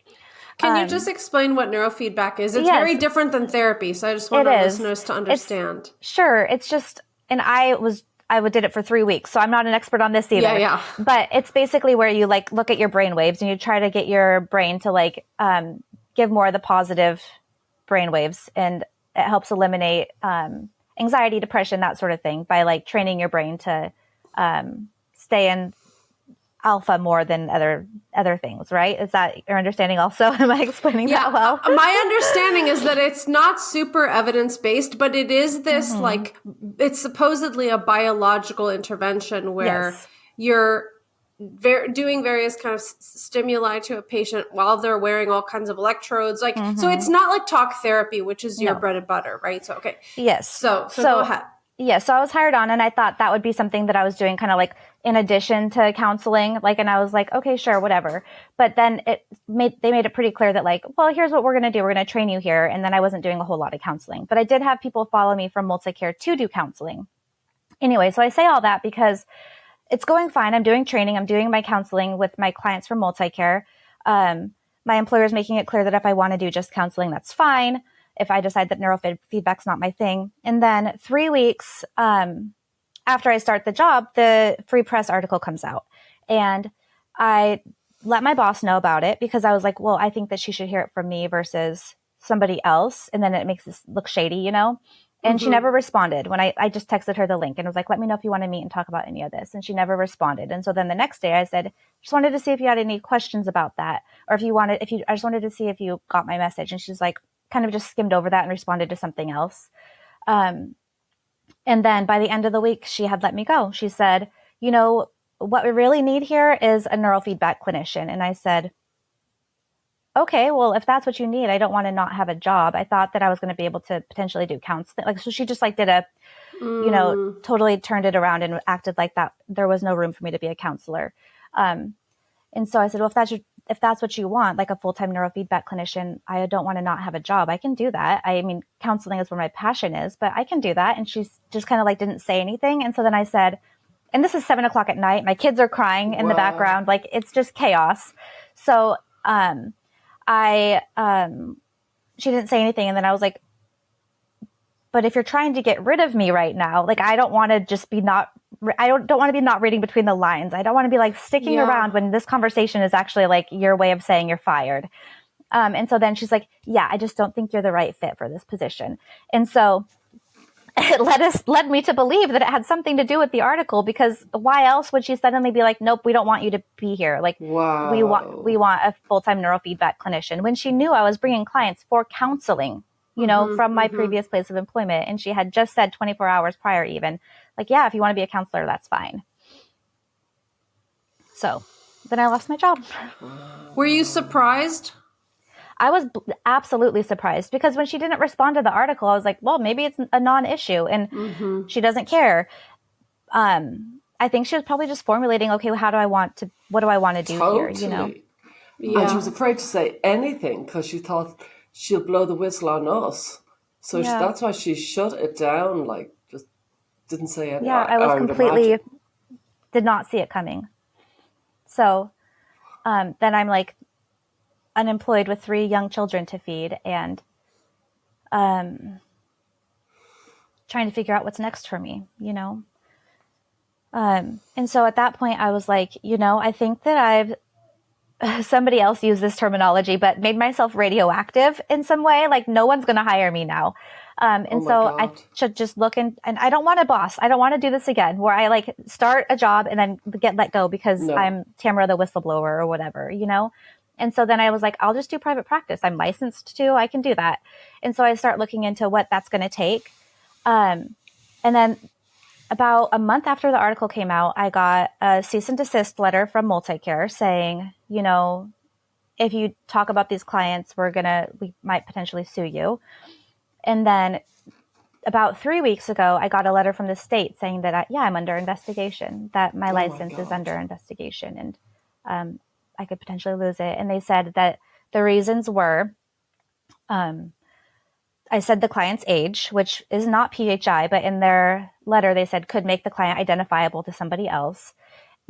Speaker 1: Can you just explain what neurofeedback is? It's very different than therapy, so I just want our listeners to understand. It's
Speaker 3: just, and I did it for 3 weeks, so I'm not an expert on this either.
Speaker 1: Yeah.
Speaker 3: But it's basically where you like look at your brain waves and you try to get your brain to like give more of the positive brain waves, and it helps eliminate anxiety, depression, that sort of thing by like training your brain to stay in alpha more than other things, right? Is that your understanding also? Am I explaining that well?
Speaker 1: My understanding is that it's not super evidence-based, but it is this like, it's supposedly a biological intervention where you're doing various kind of stimuli to a patient while they're wearing all kinds of electrodes. So it's not like talk therapy, which is your bread and butter, right? So, okay.
Speaker 3: Yes.
Speaker 1: So go ahead.
Speaker 3: Yeah, so I was hired on, and I thought that would be something that I was doing kind of like in addition to counseling, like, and I was like, okay, sure, whatever. But then they made it pretty clear that like, well, here's what we're going to do. We're going to train you here. And then I wasn't doing a whole lot of counseling, but I did have people follow me from Multicare to do counseling. Anyway, so I say all that because it's going fine. I'm doing training. I'm doing my counseling with my clients from Multicare. My employer is making it clear that if I want to do just counseling, that's fine. If I decide that neurofeedback's not my thing. And then 3 weeks after I start the job, the Free Press article comes out. And I let my boss know about it because I was like, well, I think that she should hear it from me versus somebody else. And then it makes this look shady, you know? And she never responded when I just texted her the link and was like, let me know if you want to meet and talk about any of this. And she never responded. And so then the next day I said, just wanted to see if you had any questions about that. Or I just wanted to see if you got my message. And she's like, kind of just skimmed over that and responded to something else. And then by the end of the week, she had let me go. She said, you know, what we really need here is a neurofeedback clinician. And I said, okay, well, if that's what you need, I don't want to not have a job. I thought that I was going to be able to potentially do counseling. Like, so she just like did you know, totally turned it around and acted like that. There was no room for me to be a counselor. And so I said, well, if that's what you want, like a full-time neurofeedback clinician, I don't want to not have a job. I can do that. I mean, counseling is where my passion is, but I can do that. And she's just kind of like didn't say anything. And so then I said, and this is 7:00 at night. My kids are crying in the background. Like it's just chaos. So, she didn't say anything. And then I was like, but if you're trying to get rid of me right now, like, I don't want to just be I don't want to be not reading between the lines. I don't want to be like sticking around when this conversation is actually like your way of saying you're fired. And so then she's like, yeah, I just don't think you're the right fit for this position. And so it led me to believe that it had something to do with the article, because why else would she suddenly be like, nope, we don't want you to be here. Like, we want a full-time neurofeedback clinician, when she knew I was bringing clients for counseling, you know, from my previous place of employment. And she had just said 24 hours prior, even like, yeah, if you want to be a counselor, that's fine. So then I lost my job.
Speaker 1: Were you surprised?
Speaker 3: I was absolutely surprised, because when she didn't respond to the article, I was like, well, maybe it's a non-issue and she doesn't care. I think she was probably just formulating, okay, what do I want to do here? You know?
Speaker 2: Yeah. And she was afraid to say anything because she thought she'll blow the whistle on us. So that's why she shut it down, like just didn't say anything.
Speaker 3: Yeah, I was completely, did not see it coming. So then I'm like, unemployed with 3 young children to feed, and trying to figure out what's next for me, you know? And so at that point I was like, you know, I think that somebody else used this terminology, but made myself radioactive in some way. Like, no one's going to hire me now. And so I should just look and I don't want a boss. I don't want to do this again, where I like start a job and then get let go because I'm Tamara the whistleblower or whatever, you know? And so then I was like, I'll just do private practice. I'm licensed too. I can do that. And so I start looking into what that's going to take. And then about a month after the article came out, I got a cease and desist letter from Multicare saying, you know, if you talk about these clients, we might potentially sue you. And then about 3 weeks ago, I got a letter from the state saying that, I'm under investigation, that my license is under investigation. And, I could potentially lose it. And they said that the reasons were, I said the client's age, which is not PHI, but in their letter, they said could make the client identifiable to somebody else,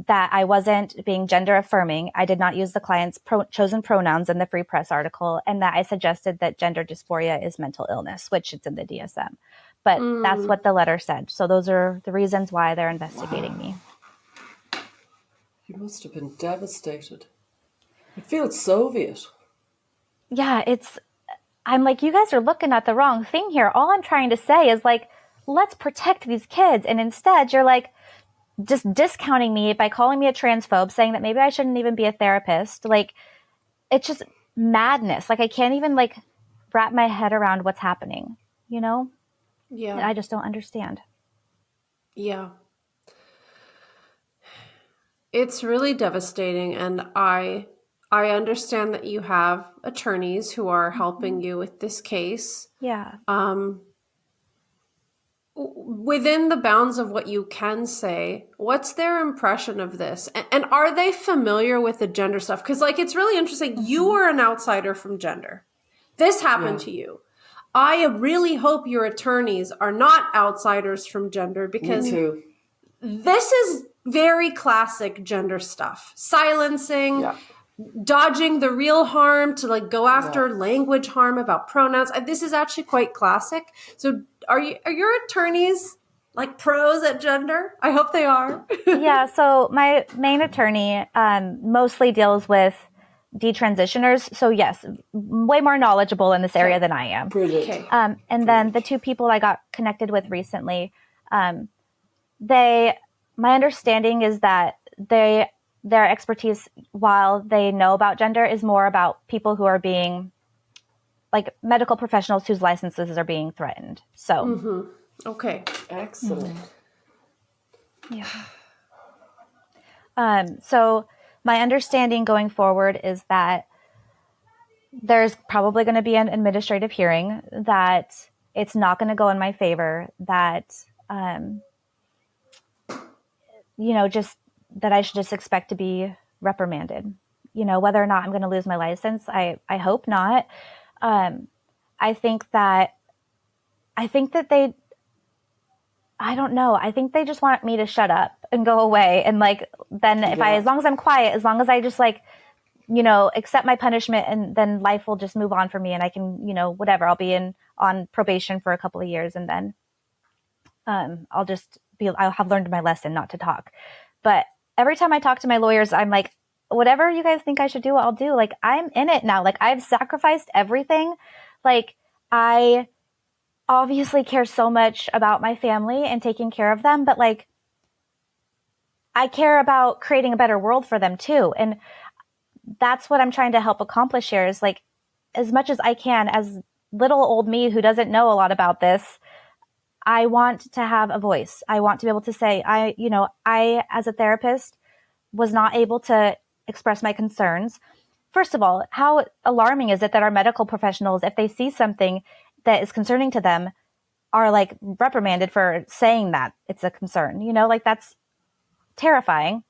Speaker 3: that I wasn't being gender affirming. I did not use the client's chosen pronouns in the Free Press article, and that I suggested that gender dysphoria is mental illness, which it's in the DSM. But that's what the letter said. So those are the reasons why they're investigating me.
Speaker 2: You must have been devastated. It feels Soviet.
Speaker 3: Yeah, I'm like, you guys are looking at the wrong thing here. All I'm trying to say is like, let's protect these kids. And instead you're like just discounting me by calling me a transphobe, saying that maybe I shouldn't even be a therapist. Like, it's just madness. Like, I can't even like wrap my head around what's happening, you know?
Speaker 1: Yeah.
Speaker 3: And I just don't understand.
Speaker 1: Yeah. It's really devastating, and I understand that you have attorneys who are helping you with this case.
Speaker 3: Yeah.
Speaker 1: within the bounds of what you can say, what's their impression of this? And are they familiar with the gender stuff? Because like, it's really interesting. You are an outsider from gender. This happened to you. I really hope your attorneys are not outsiders from gender, because
Speaker 2: Me too.
Speaker 1: this is very classic gender stuff. Silencing, dodging the real harm to like go after language harm about pronouns. This is actually quite classic. So are your attorneys like pros at gender? I hope they are.
Speaker 3: Yeah. So my main attorney mostly deals with detransitioners. So yes, way more knowledgeable in this area than I am.
Speaker 2: Brilliant.
Speaker 1: Okay.
Speaker 3: And then the two people I got connected with recently, my understanding is that their expertise, while they know about gender, is more about people who are being like medical professionals whose licenses are being threatened. So,
Speaker 1: Okay.
Speaker 2: Excellent.
Speaker 3: So my understanding going forward is that there's probably going to be an administrative hearing, that it's not going to go in my favor, that, just that I should just expect to be reprimanded. Whether or not I'm going to lose my license, I hope not. I think that they, I don't know. I think they just want me to shut up and go away. And like, then as long as I'm quiet, as long as I just like, accept my punishment, and then life will just move on for me, and I can, whatever, I'll be on probation for a couple of years, and then, I'll have learned my lesson not to talk. But every time I talk to my lawyers, I'm like, whatever you guys think I should do, I'll do. Like, I'm in it now. Like, I've sacrificed everything. Like, I obviously care so much about my family and taking care of them, but like, I care about creating a better world for them too. And that's what I'm trying to help accomplish here, is like, as much as I can, as little old me who doesn't know a lot about this, I want to have a voice. I want to be able to say, I, as a therapist, was not able to express my concerns. First of all, how alarming is it that our medical professionals, if they see something that is concerning to them, are like reprimanded for saying that it's a concern, like that's terrifying.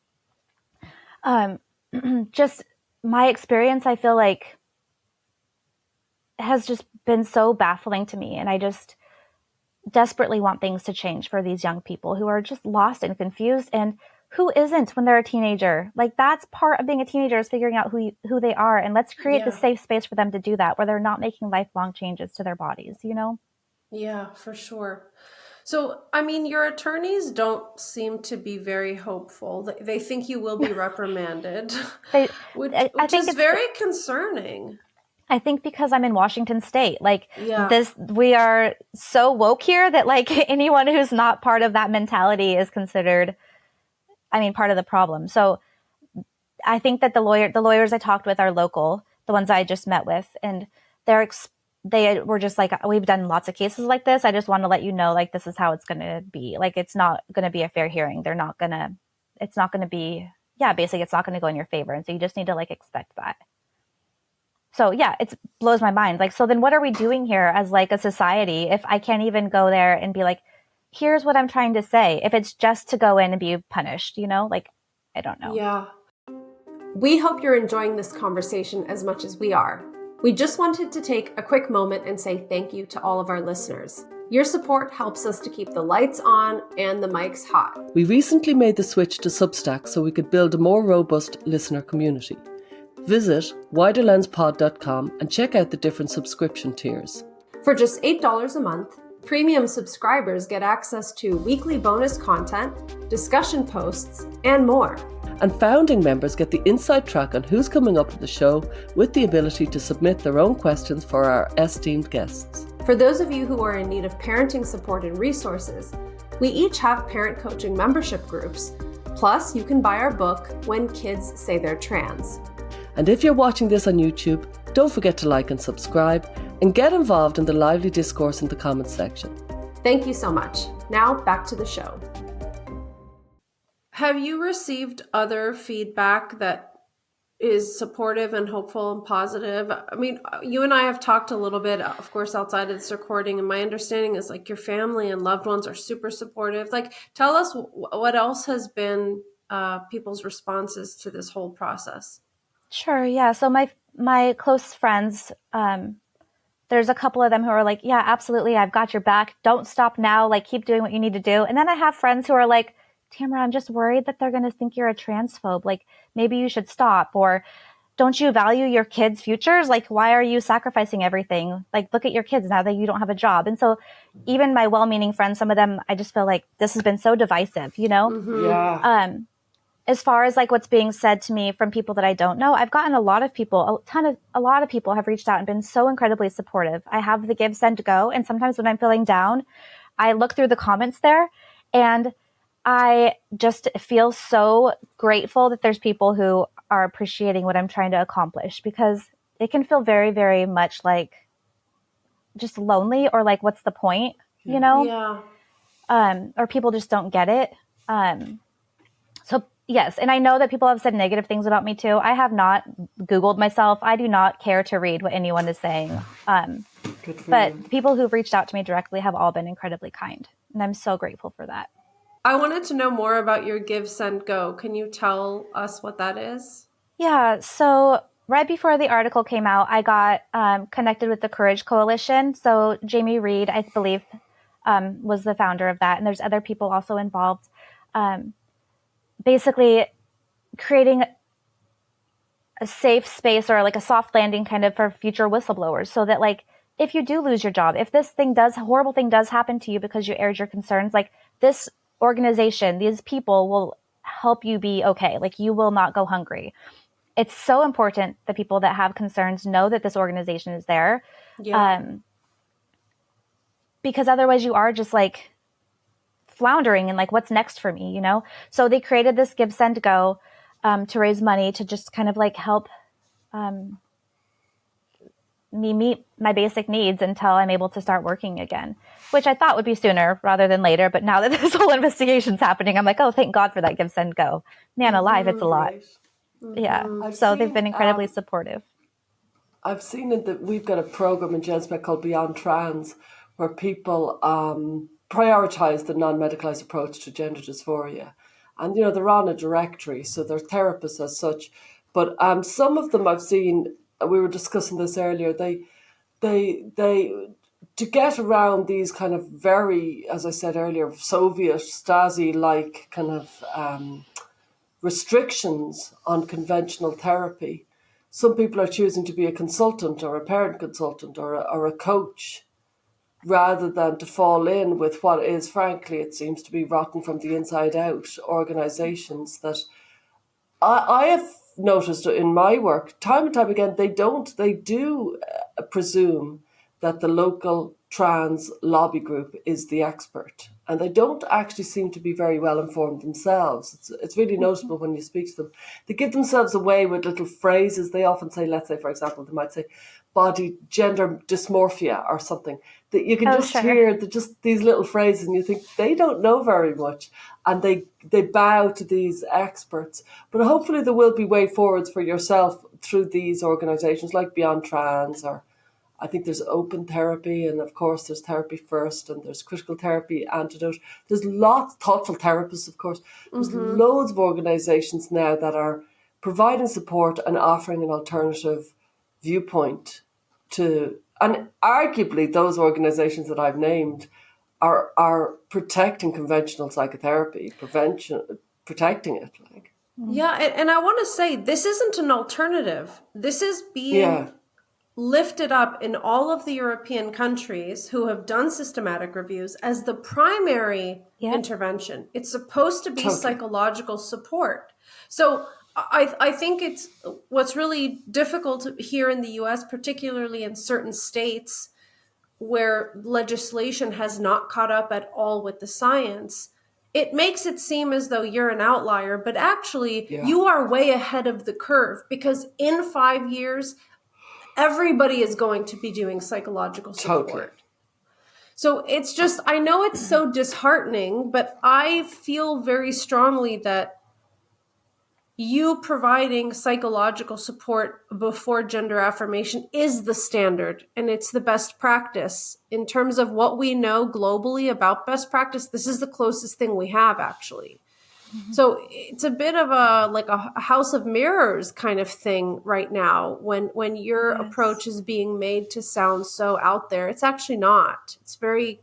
Speaker 3: Just my experience, I feel like, has just been so baffling to me. And I just desperately want things to change for these young people who are just lost and confused. And who isn't when they're a teenager? Like, that's part of being a teenager, is figuring out who they are. And let's create the safe space for them to do that, where they're not making lifelong changes to their bodies,
Speaker 1: Yeah, for sure. So, I mean, your attorneys don't seem to be very hopeful. They think you will be reprimanded, which is very concerning.
Speaker 3: I think because I'm in Washington State, like we are so woke here that like anyone who's not part of that mentality is considered, part of the problem. So I think that the lawyers I talked with are local, the ones I just met with, and they were just like, we've done lots of cases like this. I just want to let you know, like, this is how it's going to be. Like, it's not going to be a fair hearing. It's not going to be, basically it's not going to go in your favor. And so you just need to like expect that. So yeah, it blows my mind. Like, so then what are we doing here as like a society if I can't even go there and be like, here's what I'm trying to say, if it's just to go in and be punished, like, I don't know.
Speaker 1: Yeah. We hope you're enjoying this conversation as much as we are. We just wanted to take a quick moment and say thank you to all of our listeners. Your support helps us to keep the lights on and the mics hot.
Speaker 2: We recently made the switch to Substack so we could build a more robust listener community. Visit widerlenspod.com and check out the different subscription tiers.
Speaker 1: For just $8 a month, premium subscribers get access to weekly bonus content, discussion posts, and more.
Speaker 2: And founding members get the inside track on who's coming up to the show, with the ability to submit their own questions for our esteemed guests.
Speaker 1: For those of you who are in need of parenting support and resources, we each have parent coaching membership groups. Plus, you can buy our book, When Kids Say They're Trans.
Speaker 2: And if you're watching this on YouTube, don't forget to like and subscribe, and get involved in the lively discourse in the comments section.
Speaker 1: Thank you so much. Now, back to the show. Have you received other feedback that is supportive and hopeful and positive. I mean, you and I have talked a little bit, of course, outside of this recording, and my understanding is like your family and loved ones are super supportive. Like, tell us what else has been people's responses to this whole process.
Speaker 3: Sure. Yeah. So my close friends, there's a couple of them who are like, yeah, absolutely. I've got your back. Don't stop now. Like, keep doing what you need to do. And then I have friends who are like, Tamara, I'm just worried that they're going to think you're a transphobe. Like, maybe you should stop. Or don't you value your kids' futures? Like, why are you sacrificing everything? Like, look at your kids now that you don't have a job. And so even my well-meaning friends, some of them, I just feel like this has been so divisive, you know?
Speaker 1: Mm-hmm.
Speaker 2: Yeah.
Speaker 3: As far as like what's being said to me from people that I don't know, I've gotten a lot of people have reached out and been so incredibly supportive. I have the Give, Send, Go. And sometimes when I'm feeling down, I look through the comments there and I just feel so grateful that there's people who are appreciating what I'm trying to accomplish, because it can feel very, very much like just lonely, or like, what's the point, you know?
Speaker 1: Yeah.
Speaker 3: Or people just don't get it. So yes, and I know that people have said negative things about me too. I have not Googled myself. I do not care to read what anyone is saying. But people who've reached out to me directly have all been incredibly kind, and I'm so grateful for that.
Speaker 1: I wanted to know more about your Give, Send, Go. Can you tell us what that is?
Speaker 3: Yeah, so right before the article came out, I got connected with the Courage Coalition. So Jamie Reed, I believe, was the founder of that, and there's other people also involved. Basically creating a safe space, or like a soft landing kind of for future whistleblowers, so that like if you do lose your job, if this horrible thing does happen to you because you aired your concerns, like this organization, these people will help you be okay. Like, you will not go hungry. It's so important that people that have concerns know that this organization is there.
Speaker 1: Yeah.
Speaker 3: Because otherwise you are just like floundering and like, what's next for me, you know? So they created this Give, Send, Go to raise money to just kind of like help me meet my basic needs until I'm able to start working again, which I thought would be sooner rather than later. But now that this whole investigation's happening, I'm like, oh, thank God for that Give, Send, Go. Man alive, it's a lot.
Speaker 2: Right.
Speaker 3: Yeah. So they've been incredibly supportive.
Speaker 2: I've seen it that we've got a program in GenSpec called Beyond Trans, where people prioritize the non-medicalized approach to gender dysphoria. And, you know, they're on a directory, so they're therapists as such. But some of them I've seen, we were discussing this earlier, they to get around these kind of very, as I said earlier, Soviet Stasi-like kind of restrictions on conventional therapy. Some people are choosing to be a consultant or a parent consultant or a coach, rather than to fall in with what is, frankly, it seems to be rotten from the inside out, organisations that I have noticed in my work time and time again, they do presume that the local trans lobby group is the expert, and they don't actually seem to be very well informed themselves. It's really noticeable when you speak to them. They give themselves away with little phrases. They often say, let's say, for example, they might say body gender dysmorphia or something, that you can hear just these little phrases, and you think they don't know very much, and they bow to these experts. But hopefully there will be way forwards for yourself through these organisations like Beyond Trans, or I think there's Open Therapy, and of course there's Therapy First, and there's Critical Therapy Antidote. There's lots, Thoughtful Therapists, of course. There's loads of organisations now that are providing support and offering an alternative viewpoint to, and arguably those organisations that I've named are protecting conventional psychotherapy, protecting it. Like.
Speaker 1: Yeah, and I want to say, this isn't an alternative. This is being lifted up in all of the European countries who have done systematic reviews as the primary intervention. It's supposed to be psychological support. So I think it's what's really difficult here in the US, particularly in certain states where legislation has not caught up at all with the science. It makes it seem as though you're an outlier, but actually you are way ahead of the curve, because in 5 years, everybody is going to be doing psychological support. So it's just, I know it's so disheartening, but I feel very strongly that you providing psychological support before gender affirmation is the standard, and it's the best practice. In terms of what we know globally about best practice, this is the closest thing we have, actually. So it's a bit of a house of mirrors kind of thing right now when your approach is being made to sound so out there. It's actually not. It's very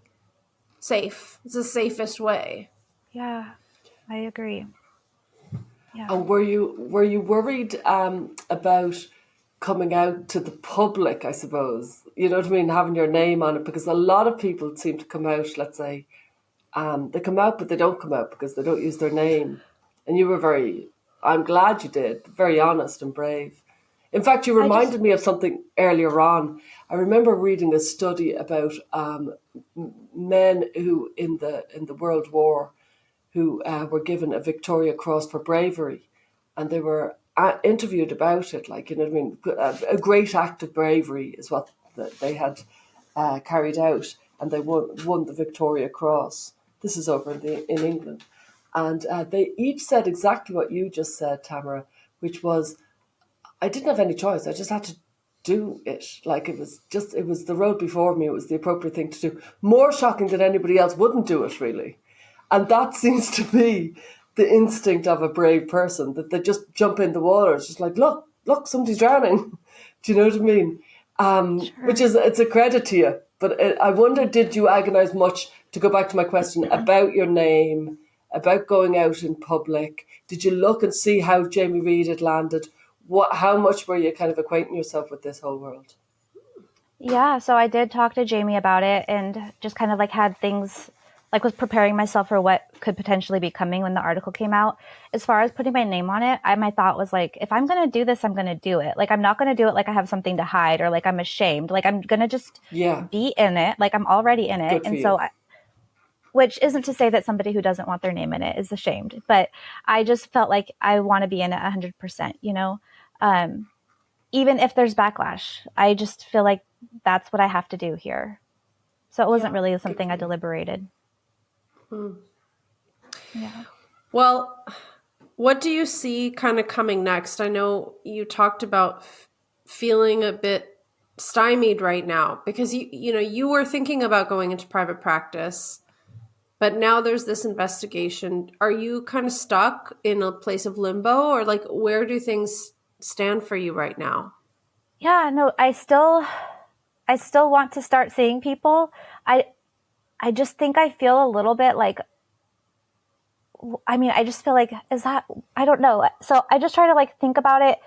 Speaker 1: safe. It's the safest way.
Speaker 3: Yeah, I agree. Yeah.
Speaker 2: And were you worried about coming out to the public, I suppose? You know what I mean, having your name on it, because a lot of people seem to come out, let's say, they come out, but they don't come out because they don't use their name. And you were I'm glad you did, very honest and brave. In fact, you reminded me of something earlier on. I remember reading a study about men who in the World War who were given a Victoria Cross for bravery, and they were interviewed about it. Like, you know what I mean? A great act of bravery is what they had carried out, and they won the Victoria Cross. This is over in England. And they each said exactly what you just said, Tamara, which was, I didn't have any choice. I just had to do it. Like, it was the road before me. It was the appropriate thing to do. More shocking that anybody else wouldn't do it, really. And that seems to be the instinct of a brave person, that they just jump in the water. It's just like, look, somebody's drowning. Do you know what I mean? Sure. Which is, it's a credit to you. But I wonder, did you agonize much, to go back to my question, about your name, about going out in public? Did you look and see how Jamie Reid had landed? How much were you kind of acquainting yourself with this whole world?
Speaker 3: Yeah, so I did talk to Jamie about it, and just kind of like had things, like was preparing myself for what could potentially be coming when the article came out. As far as putting my name on it, my thought was like, if I'm going to do this, I'm going to do it. Like, I'm not going to do it like I have something to hide or like I'm ashamed. Like, I'm going to just be in it. Like, I'm already in it. And so which isn't to say that somebody who doesn't want their name in it is ashamed, but I just felt like I want to be in it 100%, you know? Even if there's backlash, I just feel like that's what I have to do here. So it wasn't really something I deliberated. Yeah.
Speaker 1: Well, what do you see kind of coming next? I know you talked about feeling a bit stymied right now because you were thinking about going into private practice, but now there's this investigation. Are you kind of stuck in a place of limbo, or like, where do things stand for you right now?
Speaker 3: Yeah, no, I still want to start seeing people. I just think I feel a little bit like, I just feel like, I don't know. So I just try to like think about it,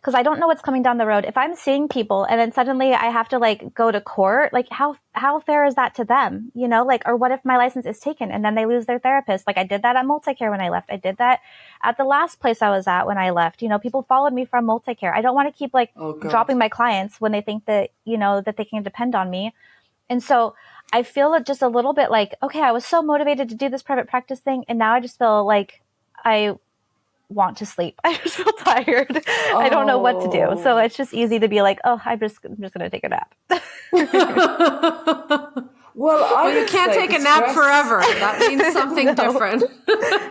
Speaker 3: because I don't know what's coming down the road. If I'm seeing people and then suddenly I have to like go to court, like how fair is that to them? You know, like, or what if my license is taken and then they lose their therapist? Like, I did that at Multicare when I left. I did that at the last place I was at when I left. You know, people followed me from Multicare. I don't want to keep like dropping my clients when they think that, you know, that they can depend on me. And so I feel just a little bit like, okay, I was so motivated to do this private practice thing, and now I just feel like I want to sleep. I just feel tired. I don't know what to do. So it's just easy to be like, oh, I'm just going to take a nap.
Speaker 2: Well,
Speaker 1: you can't take a nap forever. That means something different.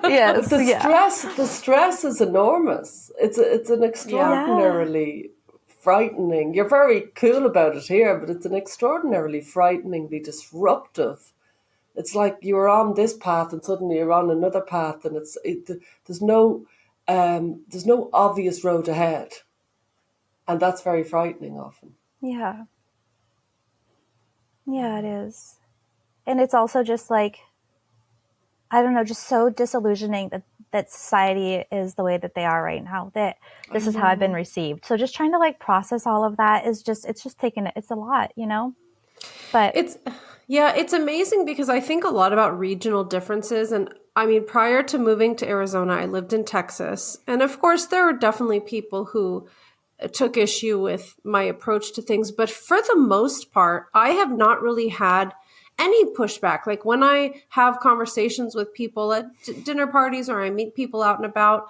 Speaker 3: Yes.
Speaker 2: The stress is enormous. It's an extraordinarily frightening. You're very cool about it here, but it's an extraordinarily frighteningly disruptive. It's like you were on this path and suddenly you're on another path, and there's no obvious road ahead, and that's very frightening often.
Speaker 3: Yeah, it is. And it's also just like, I don't know, just so disillusioning that society is the way that they are right now, that this is how I've been received. So just trying to like process all of that it's a lot, you know? But
Speaker 1: it's amazing, because I think a lot about regional differences. And I mean, prior to moving to Arizona, I lived in Texas. And of course, there were definitely people who took issue with my approach to things. But for the most part, I have not really had any pushback. Like, when I have conversations with people at dinner parties, or I meet people out and about,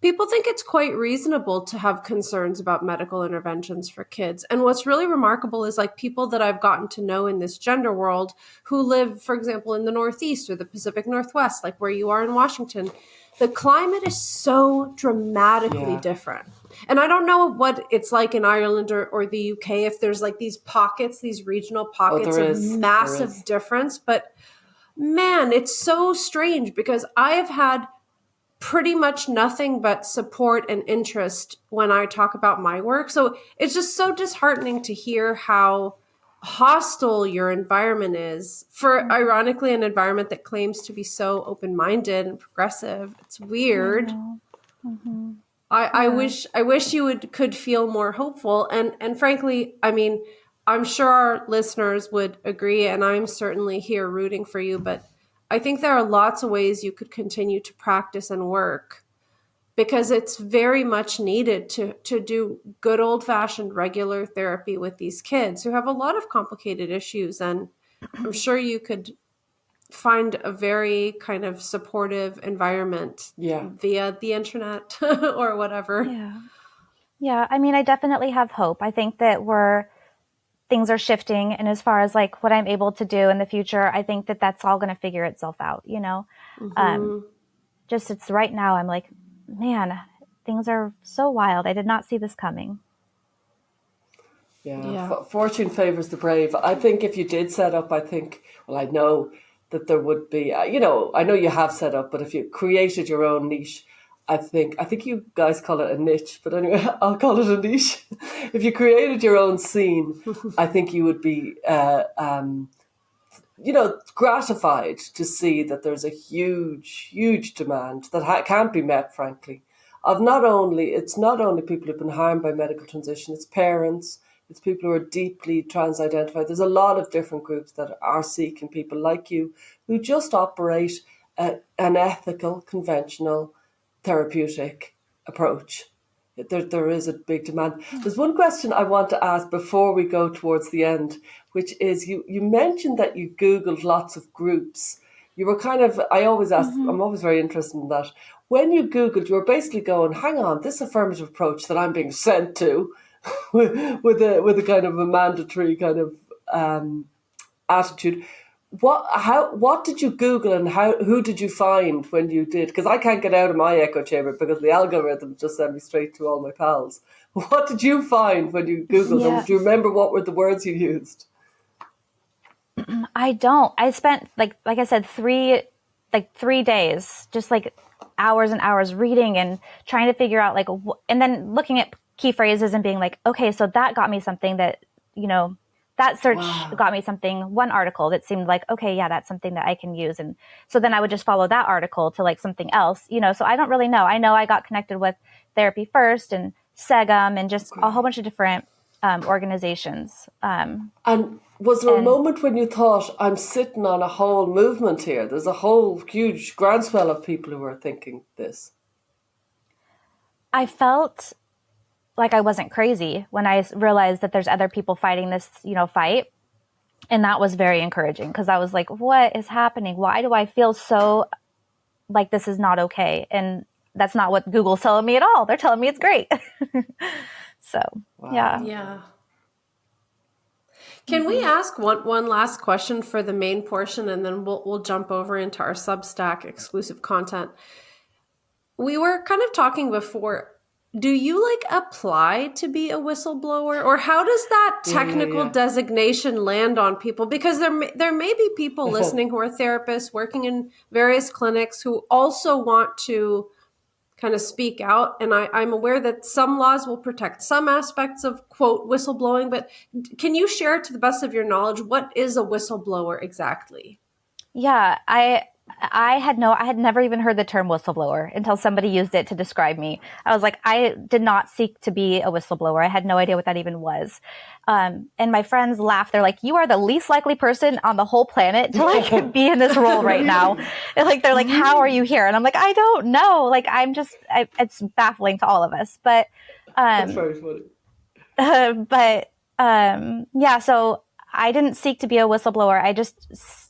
Speaker 1: people think it's quite reasonable to have concerns about medical interventions for kids. And what's really remarkable is like people that I've gotten to know in this gender world who live, for example, in the Northeast or the Pacific Northwest, like where you are in Washington, the climate is so dramatically different. And I don't know what it's like in Ireland or the UK, if there's like these pockets, these regional pockets of massive difference. But man, it's so strange because I have had pretty much nothing but support and interest when I talk about my work. So it's just so disheartening to hear how hostile your environment is for, ironically, an environment that claims to be so open-minded and progressive. It's weird.
Speaker 3: Mm-hmm.
Speaker 1: I wish you could feel more hopeful. And frankly, I mean, I'm sure our listeners would agree, and I'm certainly here rooting for you, but I think there are lots of ways you could continue to practice and work, because it's very much needed to do good old-fashioned regular therapy with these kids who have a lot of complicated issues. And I'm sure you could find a very kind of supportive environment via the internet or whatever.
Speaker 3: Yeah. I mean, I definitely have hope. I think that things are shifting. And as far as like what I'm able to do in the future, I think that that's all going to figure itself out, you know? Just it's right now, I'm like, man, things are so wild. I did not see this coming.
Speaker 2: Fortune favors the brave. I think if you did set up, I know that there would be, I know you have set up, but if you created your own niche, I think you guys call it a niche, but anyway, I'll call it a niche. If you created your own scene, I think you would be, gratified to see that there's a huge, huge demand that can't be met, frankly. It's not only people who've been harmed by medical transition, it's parents, it's people who are deeply trans-identified. There's a lot of different groups that are seeking people like you who just operate an ethical, conventional, therapeutic approach. There is a big demand. There's one question I want to ask before we go towards the end, which is you mentioned that you Googled lots of groups. You were kind of, I always ask, I'm always very interested in that. When you Googled, you were basically going, hang on, this affirmative approach that I'm being sent to with a kind of a mandatory kind of attitude. What did you Google and who did you find when you did? Because I can't get out of my echo chamber because the algorithm just sent me straight to all my pals. What did you find when you Googled them? Do you remember what were the words you used?
Speaker 3: I don't. I spent like I said, 3 days, just like hours and hours reading and trying to figure out and then looking at key phrases and being like, okay, so that got me something that, that search got me something, one article that seemed like, okay, yeah, that's something that I can use. And so then I would just follow that article to like something else, so I don't really know. I know I got connected with Therapy First and SEGM and just a whole bunch of different organizations.
Speaker 2: And was there a moment when you thought, I'm sitting on a whole movement here? There's a whole huge groundswell of people who are thinking this.
Speaker 3: I felt like I wasn't crazy when I realized that there's other people fighting this, fight. And that was very encouraging because I was like, what is happening? Why do I feel so like this is not okay? And that's not what Google's telling me at all. They're telling me it's great. So, yeah.
Speaker 1: Can we ask one last question for the main portion, and then we'll jump over into our Substack exclusive content? We were kind of talking before. Do you apply to be a whistleblower, or how does that technical designation land on people? Because there may be people listening who are therapists working in various clinics who also want to kind of speak out. And I'm aware that some laws will protect some aspects of, quote, whistleblowing, but can you share, to the best of your knowledge, what is a whistleblower exactly?
Speaker 3: Yeah, I had never even heard the term whistleblower until somebody used it to describe me. I was like, I did not seek to be a whistleblower. I had no idea what that even was. And my friends laughed. They're like, you are the least likely person on the whole planet to be in this role right now. And they're like, how are you here? And I'm like, I don't know. It's baffling to all of us, but,
Speaker 2: that's very funny.
Speaker 3: So I didn't seek to be a whistleblower. I just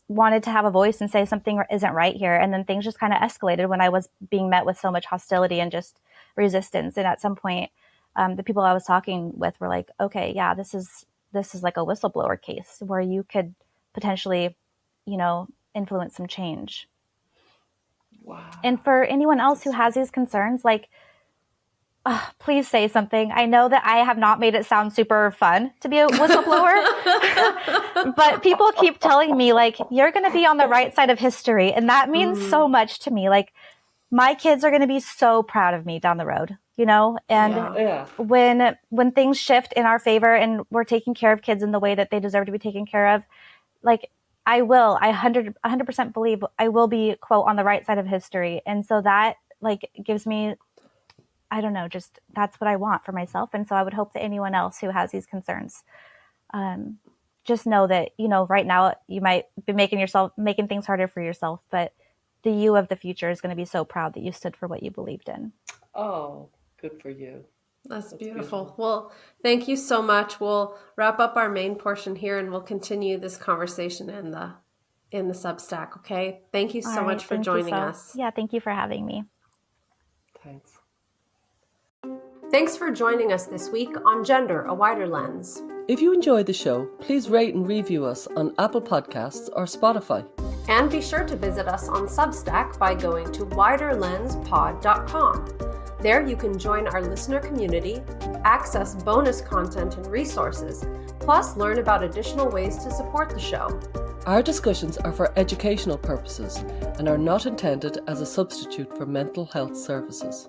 Speaker 3: wanted to have a voice and say something isn't right here. And then things just kind of escalated when I was being met with so much hostility and just resistance. And at some point, the people I was talking with were like, okay, yeah, this is like a whistleblower case where you could potentially, influence some change.
Speaker 2: Wow.
Speaker 3: And for anyone else who has these concerns, like, please say something. I know that I have not made it sound super fun to be a whistleblower, but people keep telling me, like, you're going to be on the right side of history. And that means so much to me. Like, my kids are going to be so proud of me down the road, you know? And when things shift in our favor and we're taking care of kids in the way that they deserve to be taken care of, like, I 100% believe I will be, quote, on the right side of history. And so that, like, gives me, I don't know, just that's what I want for myself. And so I would hope that anyone else who has these concerns, just know that, you know, right now you might be making things harder for yourself, but the you of the future is going to be so proud that you stood for what you believed in.
Speaker 2: Oh, good for you.
Speaker 1: That's beautiful. Well, thank you so much. We'll wrap up our main portion here and we'll continue this conversation in the Substack. Okay. Thank you so much for joining us.
Speaker 3: Yeah. Thank you for having me.
Speaker 2: Thanks.
Speaker 1: Thanks for joining us this week on Gender, a Wider Lens.
Speaker 2: If you enjoyed the show, please rate and review us on Apple Podcasts or Spotify.
Speaker 1: And be sure to visit us on Substack by going to widerlenspod.com. There you can join our listener community, access bonus content and resources, plus learn about additional ways to support the show.
Speaker 2: Our discussions are for educational purposes and are not intended as a substitute for mental health services.